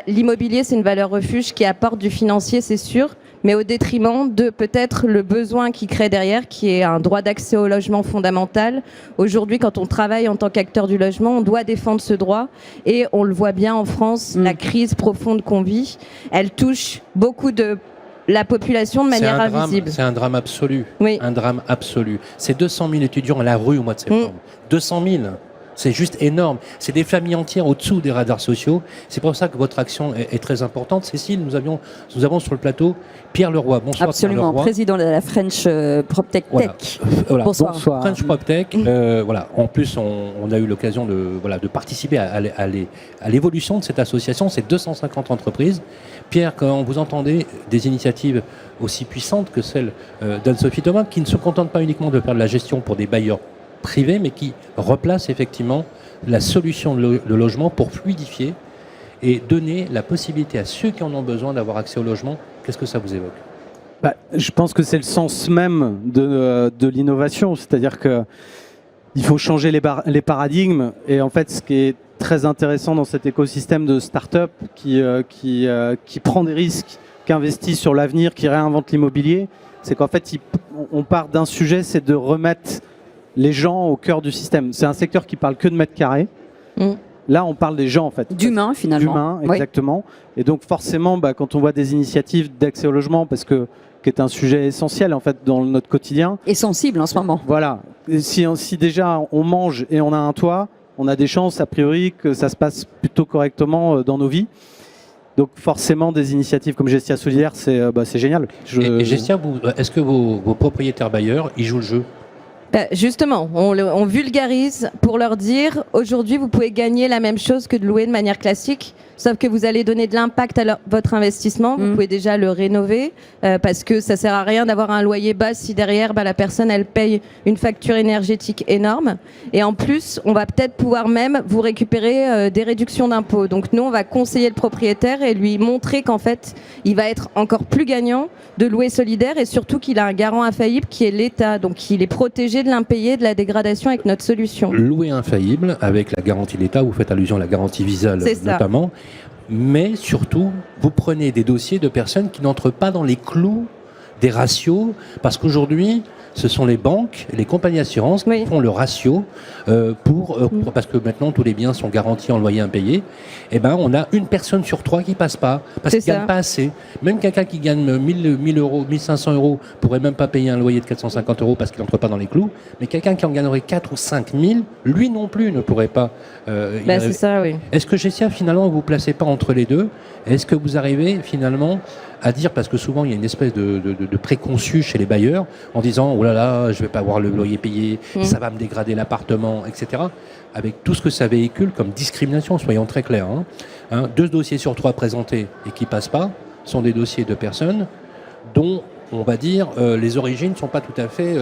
l'immobilier, c'est une valeur refuge qui apporte du financier, c'est sûr, mais au détriment de peut-être le besoin qui crée derrière, qui est un droit d'accès au logement fondamental. Aujourd'hui, quand on travaille en tant qu'acteur du logement, on doit défendre ce droit. Et on le voit bien en France, la crise profonde qu'on vit, elle touche beaucoup de la population de manière invisible. C'est un drame absolu. Oui. Un drame absolu. C'est 200 000 étudiants à la rue au mois de septembre. 200 000. C'est juste énorme. C'est des familles entières au-dessous des radars sociaux. C'est pour ça que votre action est très importante. Cécile, nous avons sur le plateau Pierre Leroy. Bonsoir. Absolument, Pierre Leroy. Président de la French PropTech Tech. Voilà. Bonsoir. French PropTech. Voilà. En plus, on a eu l'occasion de participer à l'évolution de cette association. C'est 250 entreprises. Pierre, quand vous entendez des initiatives aussi puissantes que celle d'Anne-Sophie Thomas, qui ne se contentent pas uniquement de faire de la gestion pour des bailleurs privés, mais qui replace effectivement la solution de logement pour fluidifier et donner la possibilité à ceux qui en ont besoin d'avoir accès au logement. Qu'est-ce que ça vous évoque ? Je pense que c'est le sens même de l'innovation, c'est-à-dire qu'il faut changer les paradigmes, et en fait ce qui est très intéressant dans cet écosystème de start-up qui prend des risques, qui investit sur l'avenir, qui réinvente l'immobilier, c'est qu'en fait on part d'un sujet, c'est de remettre les gens au cœur du système. C'est un secteur qui parle que de mètres carrés. Là, on parle des gens, en fait. D'humains, finalement. D'humains, exactement. Oui. Et donc, forcément, quand on voit des initiatives d'accès au logement, qui est un sujet essentiel, en fait, dans notre quotidien. Et sensible en ce moment. Voilà. Et si déjà on mange et on a un toit, on a des chances, a priori, que ça se passe plutôt correctement dans nos vies. Donc forcément, des initiatives comme Gestia Solidaire, c'est génial. Et Gestia, est-ce que vos propriétaires bailleurs, ils jouent le jeu ? Justement, on vulgarise pour leur dire, aujourd'hui, vous pouvez gagner la même chose que de louer de manière classique, sauf que vous allez donner de l'impact à votre investissement. Vous pouvez déjà le rénover, parce que ça sert à rien d'avoir un loyer bas si derrière, la personne, elle paye une facture énergétique énorme. Et en plus, on va peut-être pouvoir même vous récupérer des réductions d'impôts. Donc nous, on va conseiller le propriétaire et lui montrer qu'en fait, il va être encore plus gagnant de louer solidaire, et surtout qu'il a un garant infaillible qui est l'État. Donc il est protégé de l'impayé, de la dégradation avec notre solution. Louer infaillible avec la garantie de l'État, vous faites allusion à la garantie Visal notamment, mais surtout, vous prenez des dossiers de personnes qui n'entrent pas dans les clous des ratios, parce qu'aujourd'hui, ce sont les banques et les compagnies d'assurance qui font le ratio parce que maintenant tous les biens sont garantis en loyer impayé. Et ben on a une personne sur 3 qui passe pas parce qu'il gagne pas assez. Même quelqu'un qui gagne 1000 euros, 1500 euros pourrait même pas payer un loyer de 450 euros parce qu'il n'entre pas dans les clous. Mais quelqu'un qui en gagnerait 4 ou 5000, lui non plus ne pourrait pas. C'est ça, oui. Est-ce que Gestia finalement vous placez pas entre les deux? Est-ce que vous arrivez finalement à dire, parce que souvent il y a une espèce de préconçu chez les bailleurs en disant oh là là, je vais pas avoir le loyer payé, ça va me dégrader l'appartement, etc. Avec tout ce que ça véhicule comme discrimination, soyons très clairs. 2 dossiers sur 3 présentés et qui passent pas sont des dossiers de personnes dont on va dire les origines ne sont pas tout à fait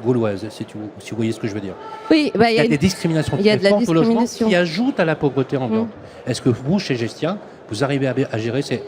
gauloises, si vous voyez ce que je veux dire. Oui, il y a des discriminations très fortes au logement qui ajoutent à la pauvreté ambiante. Est-ce que vous, chez Gestia, vous arrivez à gérer ces...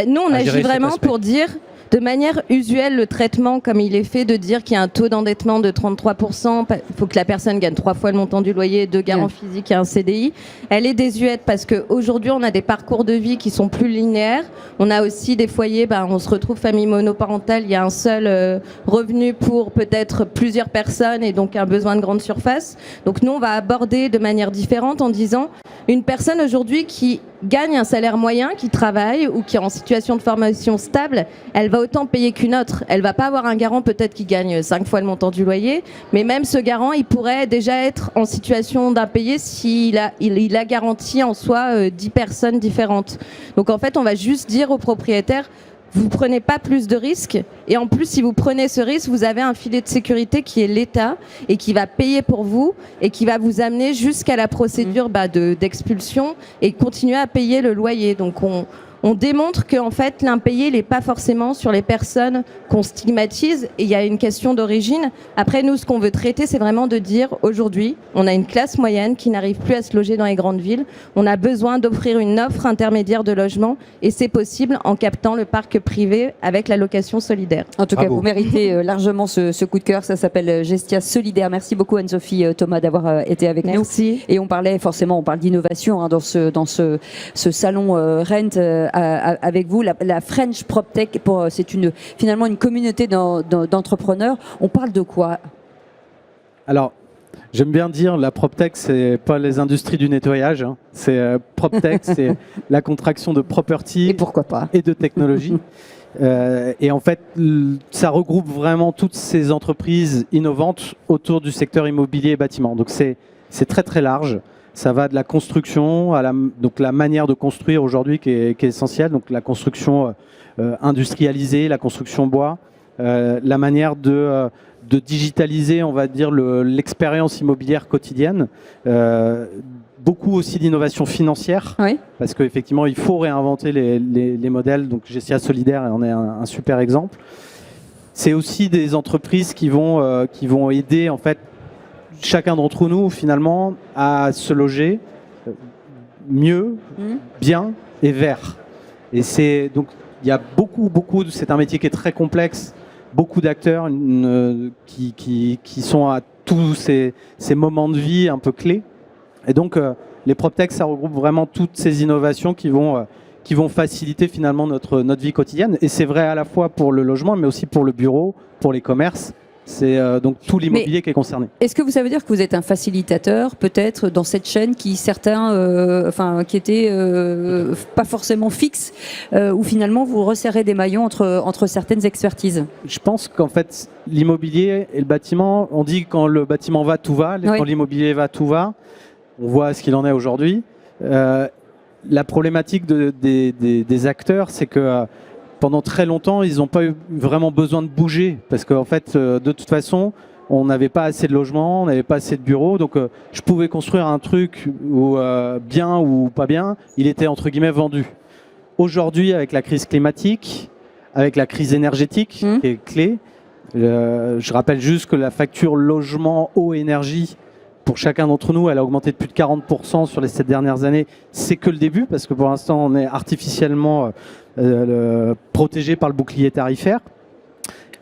Nous, on agit vraiment pour dire, de manière usuelle, le traitement, comme il est fait, de dire qu'il y a un taux d'endettement de 33%, il faut que la personne gagne 3 fois le montant du loyer, 2 garants physiques et un CDI. Elle est désuète parce qu'aujourd'hui, on a des parcours de vie qui sont plus linéaires. On a aussi des foyers, on se retrouve famille monoparentale, il y a un seul revenu pour peut-être plusieurs personnes et donc un besoin de grande surface. Donc nous, on va aborder de manière différente en disant, une personne aujourd'hui qui gagne un salaire moyen, qui travaille ou qui est en situation de formation stable, elle va autant payer qu'une autre. Elle va pas avoir un garant peut-être qui gagne 5 fois le montant du loyer, mais même ce garant, il pourrait déjà être en situation d'impayé s'il a garanti en soi 10 personnes différentes. Donc en fait, on va juste dire aux propriétaires, vous prenez pas plus de risques et en plus si vous prenez ce risque, vous avez un filet de sécurité qui est l'État et qui va payer pour vous et qui va vous amener jusqu'à la procédure d'expulsion et continuer à payer le loyer. Donc on démontre qu'en fait l'impayé n'est pas forcément sur les personnes qu'on stigmatise et il y a une question d'origine. Après nous, ce qu'on veut traiter, c'est vraiment de dire aujourd'hui, on a une classe moyenne qui n'arrive plus à se loger dans les grandes villes. On a besoin d'offrir une offre intermédiaire de logement et c'est possible en captant le parc privé avec la location solidaire. En tout cas, vous méritez largement ce coup de cœur. Ça s'appelle Gestia Solidaire. Merci beaucoup Anne-Sophie Thomas d'avoir été avec nous. Et on parle d'innovation dans ce salon Rent avec vous, la French PropTech. C'est finalement une communauté d'entrepreneurs. On parle de quoi? Alors, j'aime bien dire la PropTech, c'est pas les industries du nettoyage. C'est PropTech, c'est la contraction de property et pourquoi pas et de technologie. Et en fait, ça regroupe vraiment toutes ces entreprises innovantes autour du secteur immobilier et bâtiment. Donc c'est très très large. Ça va de la construction à la manière de construire aujourd'hui qui est essentielle. Donc la construction industrialisée, la construction bois, la manière de digitaliser, on va dire, l'expérience immobilière quotidienne. Beaucoup aussi d'innovation financière, parce qu'effectivement, il faut réinventer les modèles. Donc Gestia Solidaire en est un super exemple. C'est aussi des entreprises qui vont aider en fait chacun d'entre nous finalement à se loger mieux, bien et vert. Et donc il y a beaucoup, c'est un métier qui est très complexe, beaucoup d'acteurs qui sont à tous ces moments de vie un peu clés. Et donc les PropTech, ça regroupe vraiment toutes ces innovations qui vont faciliter finalement notre vie quotidienne. Et c'est vrai à la fois pour le logement, mais aussi pour le bureau, pour les commerces. C'est donc tout l'immobilier qui est concerné. Est-ce que ça veut dire que vous êtes un facilitateur, peut-être, dans cette chaîne qui était pas forcément fixe, où finalement vous resserrez des maillons entre certaines expertises? Je pense qu'en fait, l'immobilier et le bâtiment, on dit quand le bâtiment va, tout va. Quand l'immobilier va, tout va. On voit ce qu'il en est aujourd'hui. La problématique des acteurs, c'est que pendant très longtemps, ils n'ont pas eu vraiment besoin de bouger parce qu'en fait, de toute façon, on n'avait pas assez de logements, on n'avait pas assez de bureaux. Donc, je pouvais construire un truc bien ou pas bien, il était entre guillemets vendu. Aujourd'hui, avec la crise climatique, avec la crise énergétique qui est clé, je rappelle juste que la facture logement, eau, énergie, pour chacun d'entre nous, elle a augmenté de plus de 40% sur les 7 dernières années. C'est que le début parce que pour l'instant, on est artificiellement protégé par le bouclier tarifaire.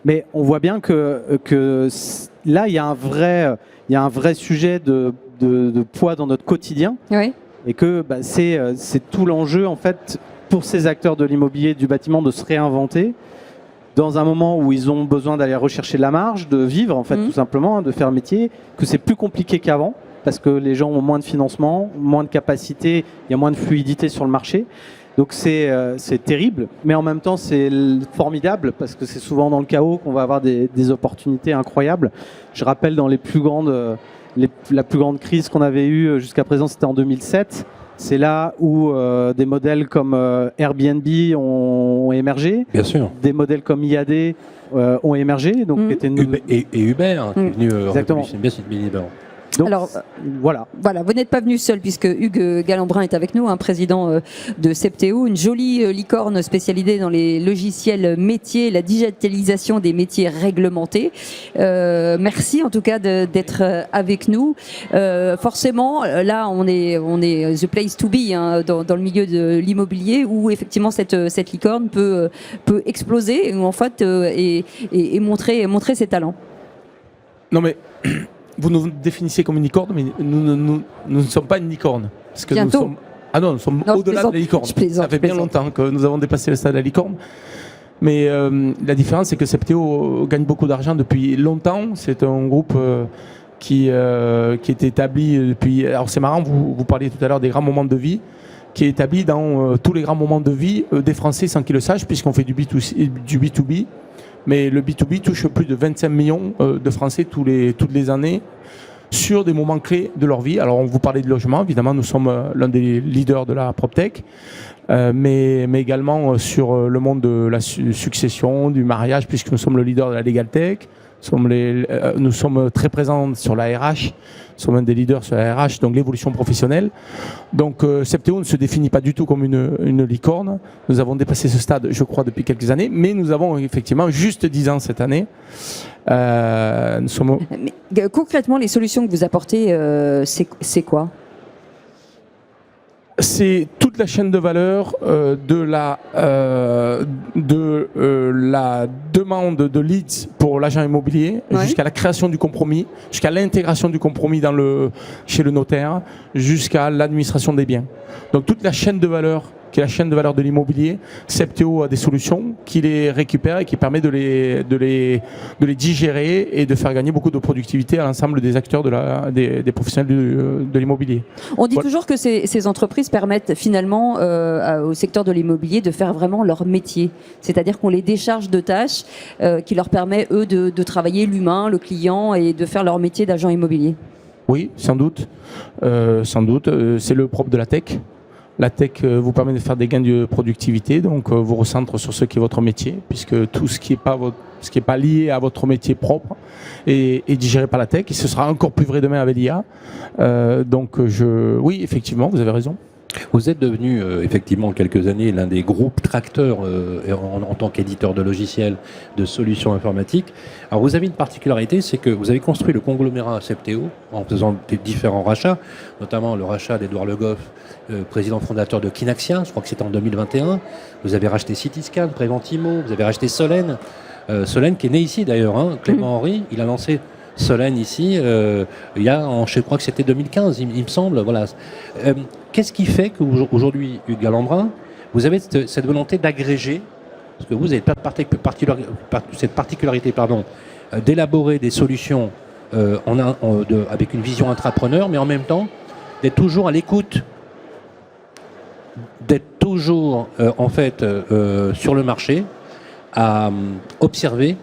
Mais on voit bien que là, il y a un vrai sujet de poids dans notre quotidien. Oui. Et que c'est tout l'enjeu, en fait, pour ces acteurs de l'immobilier, du bâtiment, de se réinventer dans un moment où ils ont besoin d'aller rechercher de la marge, de vivre, en fait, tout simplement, de faire le métier, que c'est plus compliqué qu'avant, parce que les gens ont moins de financement, moins de capacité, il y a moins de fluidité sur le marché. Donc c'est terrible, mais en même temps c'est formidable, parce que c'est souvent dans le chaos qu'on va avoir des opportunités incroyables. Je rappelle dans la plus grande crise qu'on avait eue jusqu'à présent, c'était en 2007. C'est là où des modèles comme Airbnb ont émergé. Bien sûr. Des modèles comme IAD ont émergé. Donc, et Uber, qui est venu révolutionner bien cette Uber. Donc, Alors, voilà, vous n'êtes pas venu seul, puisque Hugues Galambrin est avec nous, président de Septéo, une jolie licorne spécialisée dans les logiciels métiers, la digitalisation des métiers réglementés. Merci en tout cas d'être avec nous. Forcément, là, on est the place to be dans le milieu de l'immobilier, où effectivement cette licorne peut exploser, en fait, et montrer ses talents. Non mais vous nous définissez comme une licorne, mais nous ne sommes pas une licorne. Parce que bientôt. Nous sommes au-delà de la licorne. Ça fait bien longtemps que nous avons dépassé le stade de la licorne. Mais la différence, c'est que Septéo gagne beaucoup d'argent depuis longtemps. C'est un groupe qui est établi depuis... Alors c'est marrant, vous parliez tout à l'heure des grands moments de vie, qui est établi dans tous les grands moments de vie des Français sans qu'ils le sachent, puisqu'on fait du B2B. Mais le B2B touche plus de 25 millions de Français toutes les années sur des moments clés de leur vie. Alors on vous parlait de logement, évidemment nous sommes l'un des leaders de la PropTech, mais également sur le monde de la succession, du mariage, puisque nous sommes le leader de la Legal Tech. Nous sommes très présents sur la RH, nous sommes un des leaders sur la RH, donc l'évolution professionnelle. Donc Septéo ne se définit pas du tout comme une licorne. Nous avons dépassé ce stade, je crois, depuis quelques années, mais nous avons effectivement juste 10 ans cette année. Mais, concrètement, les solutions que vous apportez, c'est quoi ? C'est toute la chaîne de valeur de la demande de leads pour l'agent immobilier, jusqu'à la création du compromis, jusqu'à l'intégration du compromis chez le notaire, jusqu'à l'administration des biens. Donc toute la chaîne de valeur, qui est la chaîne de valeur de l'immobilier, Septéo a des solutions qui les récupèrent et qui permet de les digérer et de faire gagner beaucoup de productivité à l'ensemble des acteurs des professionnels de l'immobilier. On dit toujours que ces entreprises permettent finalement au secteur de l'immobilier de faire vraiment leur métier. C'est-à-dire qu'on les décharge de tâches qui leur permettent, eux, de travailler l'humain, le client et de faire leur métier d'agent immobilier. Oui, sans doute. C'est le propre de la tech. La tech vous permet de faire des gains de productivité, donc vous recentre sur ce qui est votre métier, puisque tout ce qui n'est pas lié à votre métier propre est digéré par la tech, et ce sera encore plus vrai demain avec l'IA. Oui, effectivement, vous avez raison. Vous êtes devenu, effectivement, en quelques années, l'un des groupes tracteurs en tant qu'éditeur de logiciels, de solutions informatiques. Alors, vous avez une particularité, c'est que vous avez construit le conglomérat Septéo en faisant des différents rachats, notamment le rachat d'Edouard Le Goff, président fondateur de Kinaxia, je crois que c'était en 2021. Vous avez racheté Cityscan, Preventimo, vous avez racheté Solène. Solène qui est né ici d'ailleurs, Clément Henry, il a lancé Solène ici, je crois que c'était 2015, il me semble. Voilà. Qu'est-ce qui fait qu'aujourd'hui, Hugues Galambrin, vous avez cette volonté d'agréger, parce que vous avez cette particularité, d'élaborer des solutions avec une vision intrapreneur, mais en même temps d'être toujours à l'écoute, d'être toujours sur le marché, à observer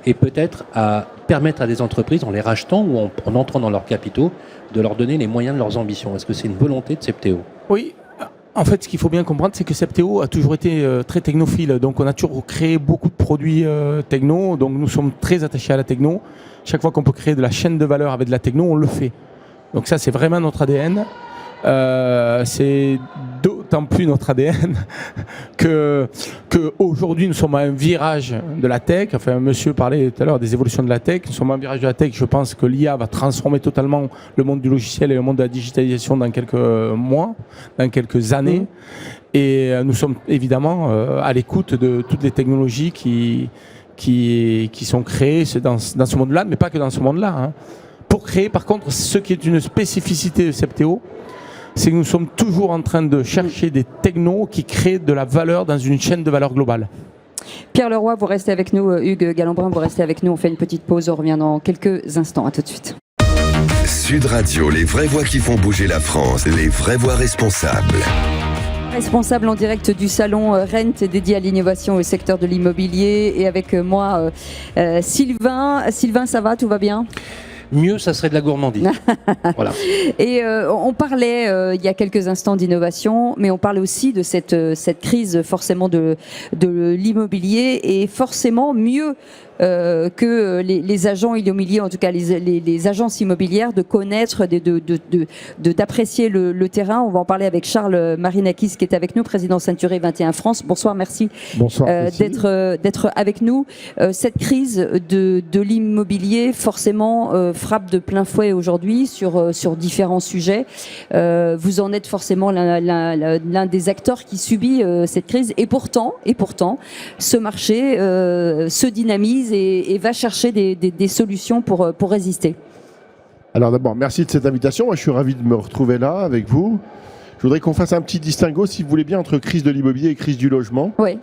et peut-être à permettre à des entreprises, en les rachetant ou en entrant dans leurs capitaux, de leur donner les moyens de leurs ambitions. Est-ce que c'est une volonté de Septéo ? Oui. En fait, ce qu'il faut bien comprendre, c'est que Septéo a toujours été très technophile. Donc, on a toujours créé beaucoup de produits techno. Donc, nous sommes très attachés à la techno. Chaque fois qu'on peut créer de la chaîne de valeur avec de la techno, on le fait. Donc, ça, c'est vraiment notre ADN. C'est d'autant plus notre ADN que aujourd'hui nous sommes à un virage de la tech. Enfin, monsieur parlait tout à l'heure des évolutions de la tech. Nous sommes à un virage de la tech. Je pense que l'IA va transformer totalement le monde du logiciel et le monde de la digitalisation dans quelques mois, dans quelques années. Et nous sommes évidemment à l'écoute de toutes les technologies qui sont créés dans ce monde-là, mais pas que dans ce monde-là. Hein. Pour créer, par contre, ce qui est une spécificité de Septéo, c'est que nous sommes toujours en train de chercher des technos qui créent de la valeur dans une chaîne de valeur globale. Pierre Leroy, vous restez avec nous. Hugues Galambrin, vous restez avec nous. On fait une petite pause. On revient dans quelques instants. À tout de suite. Sud Radio, les vraies voix qui font bouger la France, les vraies voix responsables. Responsable en direct du salon Rent dédié à l'innovation au secteur de l'immobilier. Et avec moi, Sylvain. Sylvain, ça va? Tout va bien? Mieux, ça serait de la gourmandise. Voilà. Et on parlait il y a quelques instants d'innovation, mais on parle aussi de cette crise forcément de l'immobilier et forcément mieux que les agents immobiliers, en tout cas les agences immobilières, de connaître, d'apprécier le terrain. On va en parler avec Charles Marinakis qui est avec nous, président Century 21 France. Bonsoir, merci d'être avec nous. Cette crise de l'immobilier forcément frappe de plein fouet aujourd'hui sur différents sujets. Vous en êtes forcément l'un des acteurs qui subit cette crise et pourtant ce marché se dynamise et va chercher des solutions pour résister. Alors d'abord, merci de cette invitation. Moi, je suis ravi de me retrouver là avec vous. Je voudrais qu'on fasse un petit distinguo, si vous voulez bien, entre crise de l'immobilier et crise du logement. Oui.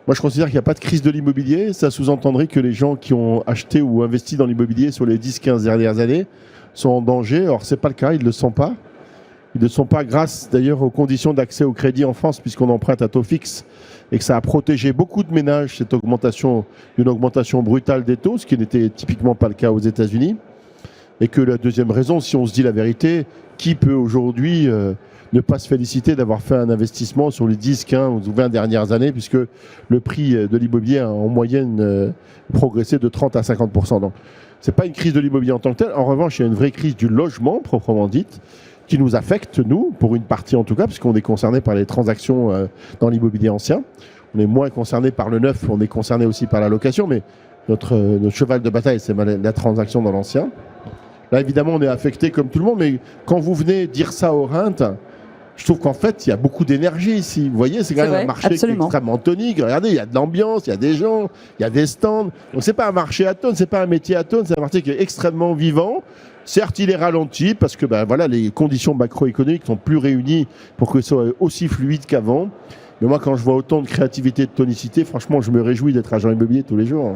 Moi, je considère qu'il n'y a pas de crise de l'immobilier. Ça sous-entendrait que les gens qui ont acheté ou investi dans l'immobilier sur les 10-15 dernières années sont en danger. Or, ce n'est pas le cas, ils ne le sont pas. Ils ne le sont pas grâce d'ailleurs aux conditions d'accès au crédit en France, puisqu'on emprunte à taux fixe et que ça a protégé beaucoup de ménages, cette augmentation, une augmentation brutale des taux, ce qui n'était typiquement pas le cas aux États-Unis. Et que la deuxième raison, si on se dit la vérité, qui peut aujourd'hui ne pas se féliciter d'avoir fait un investissement sur les 10, 15 ou 20 dernières années, puisque le prix de l'immobilier a en moyenne progressé de 30 à 50%. Donc, ce n'est pas une crise de l'immobilier en tant que telle. En revanche, il y a une vraie crise du logement, proprement dite, qui nous affecte, nous, pour une partie en tout cas, puisqu'on est concerné par les transactions dans l'immobilier ancien. On est moins concerné par le neuf, on est concerné aussi par la location, mais notre cheval de bataille, c'est la transaction dans l'ancien. Là, évidemment, on est affecté comme tout le monde, mais quand vous venez dire ça au Rent, je trouve qu'en fait, il y a beaucoup d'énergie ici. Vous voyez, c'est quand même un marché qui est extrêmement tonique. Regardez, il y a de l'ambiance, il y a des gens, il y a des stands. Donc, c'est pas un marché atone, c'est pas un métier atone, c'est un marché qui est extrêmement vivant. Certes, il est ralenti parce que voilà, les conditions macroéconomiques sont plus réunies pour que ce soit aussi fluide qu'avant. Mais moi, quand je vois autant de créativité et de tonicité, franchement, je me réjouis d'être agent immobilier tous les jours.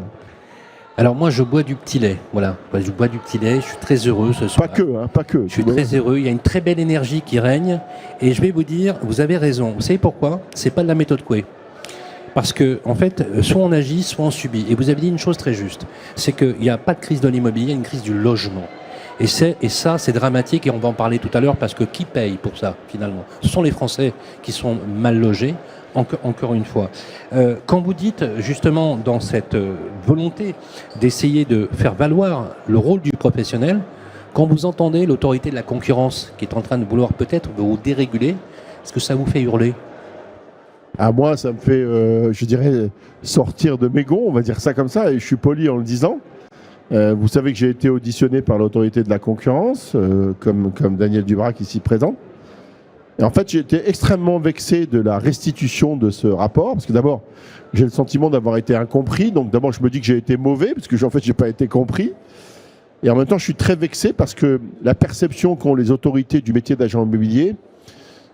Alors moi, je bois du petit lait. Voilà, je bois du petit lait. Je suis très heureux ce soir. Pas que. Je suis très heureux. Il y a une très belle énergie qui règne. Et je vais vous dire, vous avez raison. Vous savez pourquoi? C'est pas de la méthode Coué. Parce que, en fait, soit on agit, soit on subit. Et vous avez dit une chose très juste. C'est qu'il n'y a pas de crise de l'immobilier, il y a une crise du logement. Et ça, c'est dramatique et on va en parler tout à l'heure parce que qui paye pour ça, finalement? Ce sont les Français qui sont mal logés, encore une fois. Quand vous dites, justement, dans cette volonté d'essayer de faire valoir le rôle du professionnel, quand vous entendez l'autorité de la concurrence qui est en train de vouloir peut-être vous déréguler, est-ce que ça vous fait hurler? À moi, ça me fait, je dirais, sortir de mes gonds, on va dire ça comme ça, et je suis poli en le disant. Vous savez que j'ai été auditionné par l'autorité de la concurrence, comme Daniel Dubrac ici présent. Et en fait, j'ai été extrêmement vexé de la restitution de ce rapport, parce que d'abord, j'ai le sentiment d'avoir été incompris. Donc d'abord, je me dis que j'ai été mauvais, parce que en fait, j'ai pas été compris. Et en même temps, je suis très vexé parce que la perception qu'ont les autorités du métier d'agent immobilier,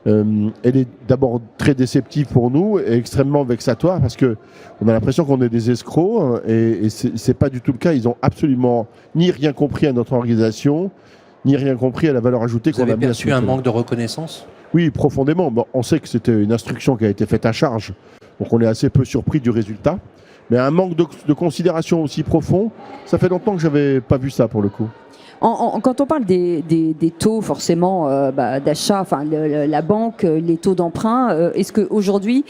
elle est d'abord très déceptive pour nous et extrêmement vexatoire parce que on a l'impression qu'on est des escrocs et c'est pas du tout le cas. Ils ont absolument ni rien compris à notre organisation, ni rien compris à la valeur ajoutée qu'on a. Vous avez perçu un manque de reconnaissance? Oui, profondément. Bon, on sait que c'était une instruction qui a été faite à charge, donc on est assez peu surpris du résultat. Mais un manque de considération aussi profond, ça fait longtemps que j'avais pas vu ça pour le coup. Quand on parle des taux forcément d'achat, enfin la banque, les taux d'emprunt, est-ce qu'aujourd'hui,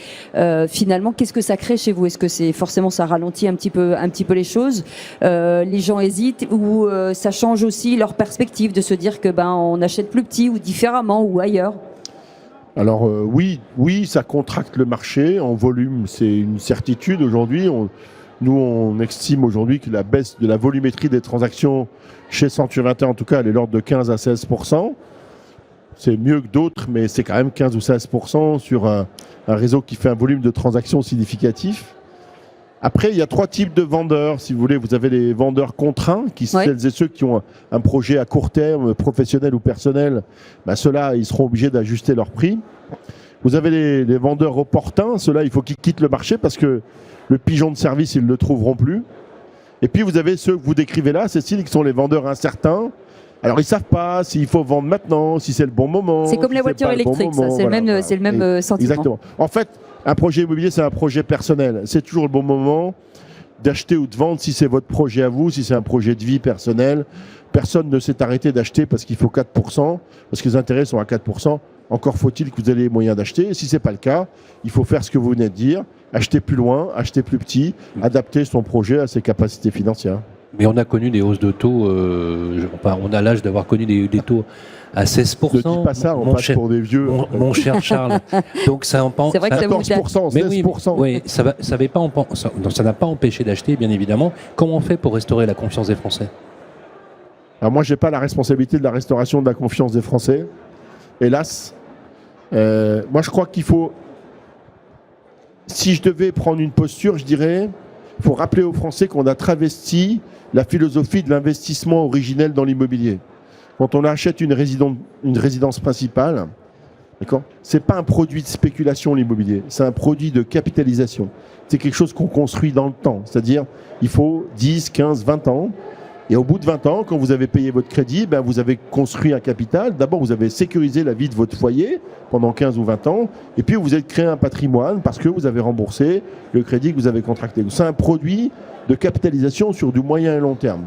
finalement, qu'est-ce que ça crée chez vous? Est-ce que c'est forcément ça ralentit un petit peu les choses? Les gens hésitent ou ça change aussi leur perspective de se dire que on achète plus petit ou différemment ou ailleurs? Alors oui, ça contracte le marché en volume, c'est une certitude aujourd'hui. Nous, on estime aujourd'hui que la baisse de la volumétrie des transactions chez Century 21, en tout cas, elle est l'ordre de 15 à 16%. C'est mieux que d'autres, mais c'est quand même 15 ou 16% sur un réseau qui fait un volume de transactions significatif. Après, il y a 3 types de vendeurs, si vous voulez. Vous avez les vendeurs contraints, qui sont celles et ceux qui ont un projet à court terme, professionnel ou personnel. Ben, ceux-là, ils seront obligés d'ajuster leur prix. Vous avez les vendeurs opportuns. Ceux-là, il faut qu'ils quittent le marché parce que le pigeon de service, ils ne le trouveront plus. Et puis, vous avez ceux que vous décrivez là, Cécile, qui sont les vendeurs incertains. Alors, ils ne savent pas s'il faut vendre maintenant, si c'est le bon moment. C'est comme la voiture électrique, ça. C'est le même sentiment. Exactement. En fait, un projet immobilier, c'est un projet personnel. C'est toujours le bon moment d'acheter ou de vendre si c'est votre projet à vous, si c'est un projet de vie personnel. Personne ne s'est arrêté d'acheter parce qu'il faut 4%, parce que les intérêts sont à 4%. Encore faut-il que vous ayez les moyens d'acheter. Et si ce n'est pas le cas, il faut faire ce que vous venez de dire, acheter plus loin, acheter plus petit, adapter son projet à ses capacités financières. Mais on a connu des hausses de taux, on a l'âge d'avoir connu des taux à 16%. Ne dis pas ça, on passe pour des vieux. Mon cher Charles. Donc ça en c'est vrai que 14%, 16%. Oui, ça n'a pas empêché d'acheter, bien évidemment. Comment on fait pour restaurer la confiance des Français? Alors moi, je n'ai pas la responsabilité de la restauration de la confiance des Français. Hélas. Moi, je crois qu'il faut... Si je devais prendre une posture, je dirais, il faut rappeler aux Français qu'on a travesti la philosophie de l'investissement originel dans l'immobilier. Quand on achète une résidence principale, ce n'est pas un produit de spéculation, l'immobilier, c'est un produit de capitalisation. C'est quelque chose qu'on construit dans le temps, c'est-à-dire il faut 10, 15, 20 ans. Et au bout de 20 ans, quand vous avez payé votre crédit, vous avez construit un capital. D'abord, vous avez sécurisé la vie de votre foyer pendant 15 ou 20 ans. Et puis, vous avez créé un patrimoine parce que vous avez remboursé le crédit que vous avez contracté. C'est un produit de capitalisation sur du moyen et long terme.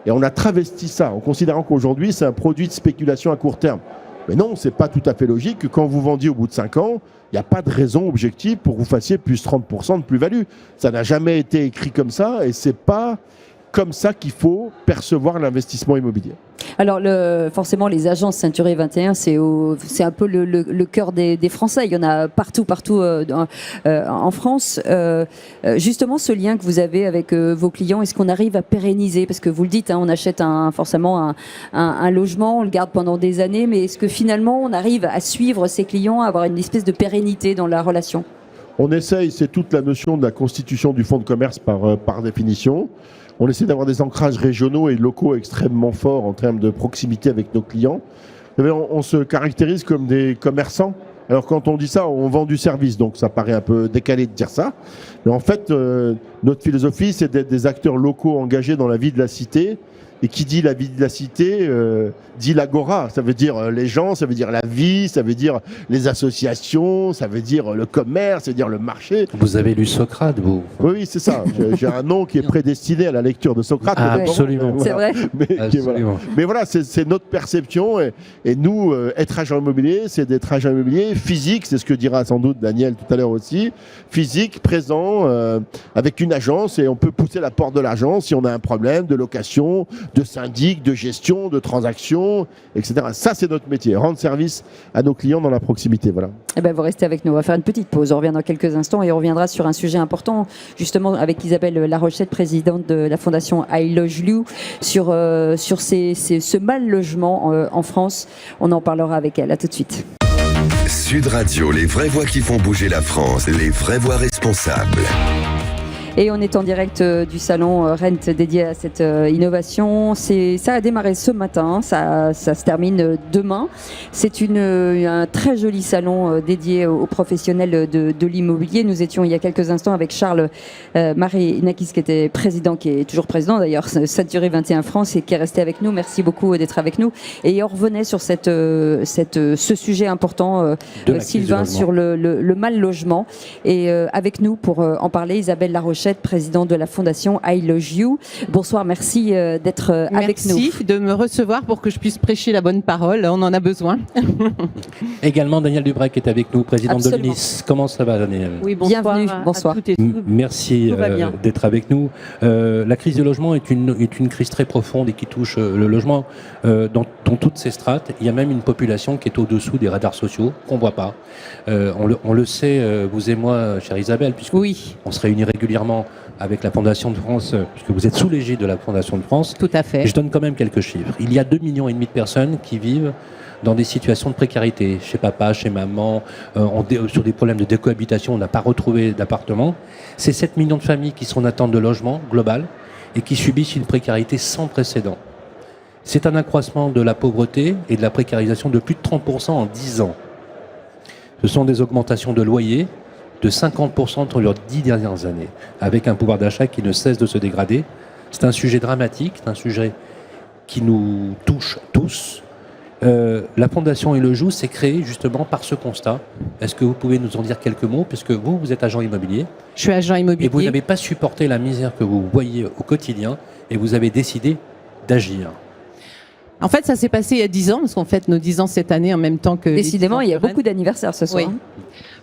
Et on a travesti ça en considérant qu'aujourd'hui, c'est un produit de spéculation à court terme. Mais non, ce n'est pas tout à fait logique que quand vous vendiez au bout de 5 ans, il n'y a pas de raison objective pour que vous fassiez plus 30% de plus-value. Ça n'a jamais été écrit comme ça et ce n'est pas comme ça qu'il faut percevoir l'investissement immobilier. Alors, forcément, les agences Century 21, c'est un peu le cœur des Français. Il y en a partout en France. Justement, ce lien que vous avez avec vos clients, est-ce qu'on arrive à pérenniser? Parce que vous le dites, on achète forcément un logement, on le garde pendant des années, mais est-ce que finalement, on arrive à suivre ses clients, à avoir une espèce de pérennité dans la relation? On essaye, c'est toute la notion de la constitution du fonds de commerce par définition. On essaie d'avoir des ancrages régionaux et locaux extrêmement forts en termes de proximité avec nos clients. On se caractérise comme des commerçants. Alors quand on dit ça, on vend du service, donc ça paraît un peu décalé de dire ça. Mais en fait, notre philosophie, c'est d'être des acteurs locaux engagés dans la vie de la cité. Et qui dit la vie de la cité, dit l'agora. Ça veut dire les gens, ça veut dire la vie, ça veut dire les associations, ça veut dire le commerce, ça veut dire le marché. Vous avez lu Socrate, vous? Oui, c'est ça. J'ai un nom qui est prédestiné à la lecture de Socrate. Absolument. C'est vrai. Mais voilà, c'est notre perception. Et nous, être agent immobilier, c'est d'être agent immobilier physique, c'est ce que dira sans doute Daniel tout à l'heure aussi. Physique, présent, avec une agence, et on peut pousser la porte de l'agence si on a un problème de location, de syndic, de gestion, de transactions, etc. Ça, c'est notre métier, rendre service à nos clients dans la proximité. Voilà. Eh ben, vous restez avec nous. On va faire une petite pause. On revient dans quelques instants et on reviendra sur un sujet important, justement, avec Isabelle Larochette, présidente de la fondation I Loge You, sur ce mal logement en France. On en parlera avec elle. À tout de suite. Sud Radio, les vraies voix qui font bouger la France, les vraies voix responsables. Et on est en direct du salon Rent dédié à cette innovation. Ça a démarré ce matin, ça se termine demain. C'est un très joli salon dédié aux professionnels de l'immobilier. Nous étions il y a quelques instants avec Charles Marinakis, qui est toujours président d'ailleurs, Century 21 France, et qui est resté avec nous. Merci beaucoup d'être avec nous. Et on revenait sur ce sujet important, Sylvain, sur le mal logement. Et avec nous pour en parler, Isabelle Larochette, présidente de la fondation I Loge You. Bonsoir, merci d'être avec nous. Merci de me recevoir pour que je puisse prêcher la bonne parole. On en a besoin. Également Daniel Dubrec qui est avec nous, président de l'UNIS. Comment ça va, Daniel? Oui, bonsoir. Bienvenue. Bonsoir. Merci d'être avec nous. La crise du logement est une crise très profonde et qui touche le logement dans toutes ses strates. Il y a même une population qui est au-dessous des radars sociaux qu'on ne voit pas. On le sait, vous et moi, chère Isabelle, puisque on se réunit régulièrement avec la Fondation de France, puisque vous êtes sous l'égide de la Fondation de France. Tout à fait. Et je donne quand même quelques chiffres. Il y a 2,5 millions de personnes qui vivent dans des situations de précarité, chez papa, chez maman, sur des problèmes de décohabitation, on n'a pas retrouvé d'appartement. C'est 7 millions de familles qui sont en attente de logement global et qui subissent une précarité sans précédent. C'est un accroissement de la pauvreté et de la précarisation de plus de 30% en 10 ans. Ce sont des augmentations de loyers de 50% entre les 10 dernières années, avec un pouvoir d'achat qui ne cesse de se dégrader. C'est un sujet dramatique, c'est un sujet qui nous touche tous. La Fondation Elojoux s'est créée justement par ce constat. Est-ce que vous pouvez nous en dire quelques mots, puisque vous êtes agent immobilier? Je suis agent immobilier. Et vous n'avez pas supporté la misère que vous voyez au quotidien, et vous avez décidé d'agir. En fait, ça s'est passé il y a 10 ans, parce qu'on fête nos 10 ans cette année en même temps que... Décidément, il y a beaucoup d'anniversaires ce soir. Oui.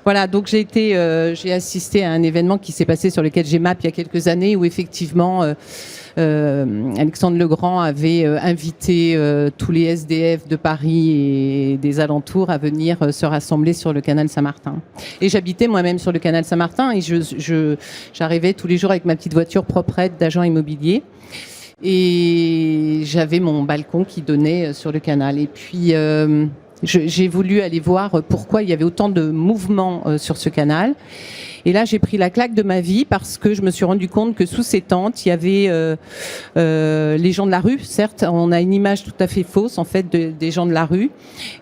Voilà, donc j'ai assisté à un événement qui s'est passé sur lequel GEMAP il y a quelques années, où effectivement Alexandre Legrand avait invité tous les SDF de Paris et des alentours à venir se rassembler sur le canal Saint-Martin. Et j'habitais moi-même sur le canal Saint-Martin et j'arrivais tous les jours avec ma petite voiture proprette d'agent immobilier. Et j'avais mon balcon qui donnait sur le canal. Et puis, j'ai voulu aller voir pourquoi il y avait autant de mouvements sur ce canal. Et là, j'ai pris la claque de ma vie parce que je me suis rendu compte que sous ces tentes, il y avait les gens de la rue. Certes, on a une image tout à fait fausse, en fait, des gens de la rue.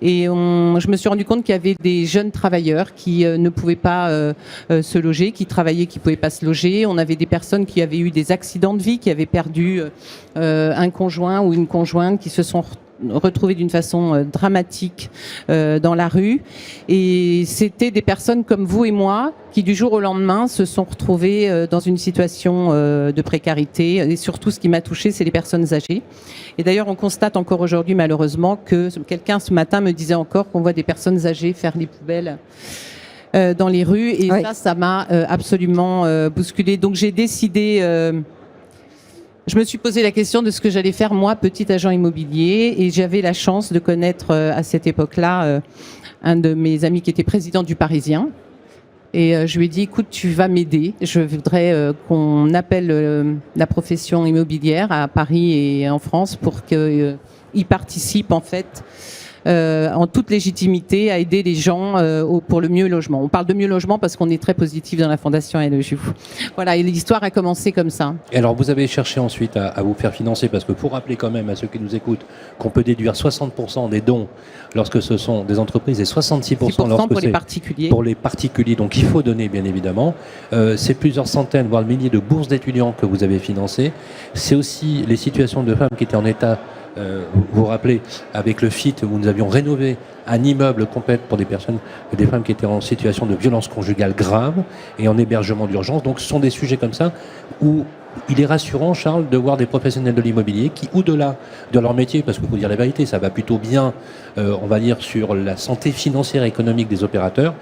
Et je me suis rendu compte qu'il y avait des jeunes travailleurs qui ne pouvaient pas se loger, qui travaillaient, qui ne pouvaient pas se loger. On avait des personnes qui avaient eu des accidents de vie, qui avaient perdu un conjoint ou une conjointe, qui se sont retrouvés d'une façon dramatique dans la rue. Et c'était des personnes comme vous et moi qui, du jour au lendemain, se sont retrouvées dans une situation de précarité. Et surtout, ce qui m'a touchée, c'est les personnes âgées. Et d'ailleurs, on constate encore aujourd'hui, malheureusement, que quelqu'un ce matin me disait encore qu'on voit des personnes âgées faire les poubelles dans les rues. Et oui, ça m'a absolument bousculée. Donc j'ai décidé... Je me suis posé la question de ce que j'allais faire, moi, petit agent immobilier, et j'avais la chance de connaître à cette époque-là un de mes amis qui était président du Parisien. Et je lui ai dit, écoute, tu vas m'aider. Je voudrais qu'on appelle la profession immobilière à Paris et en France pour qu'ils participent, en fait, en toute légitimité, à aider les gens pour le mieux logement. On parle de mieux logement parce qu'on est très positif dans la Fondation Elojoux. Voilà, et l'histoire a commencé comme ça. Et alors, vous avez cherché ensuite à vous faire financer, parce que pour rappeler quand même à ceux qui nous écoutent qu'on peut déduire 60% des dons lorsque ce sont des entreprises et 66% lorsque pour les particuliers. Pour les particuliers, donc il faut donner bien évidemment. C'est plusieurs centaines, voire milliers de bourses d'étudiants que vous avez financées. C'est aussi les situations de femmes qui étaient en état... vous vous rappelez, avec le FIT, où nous avions rénové un immeuble complet pour des femmes qui étaient en situation de violence conjugale grave et en hébergement d'urgence. Donc ce sont des sujets comme ça où il est rassurant, Charles, de voir des professionnels de l'immobilier qui, au-delà de leur métier, parce qu'il faut dire la vérité, ça va plutôt bien, on va dire, sur la santé financière et économique des opérateurs,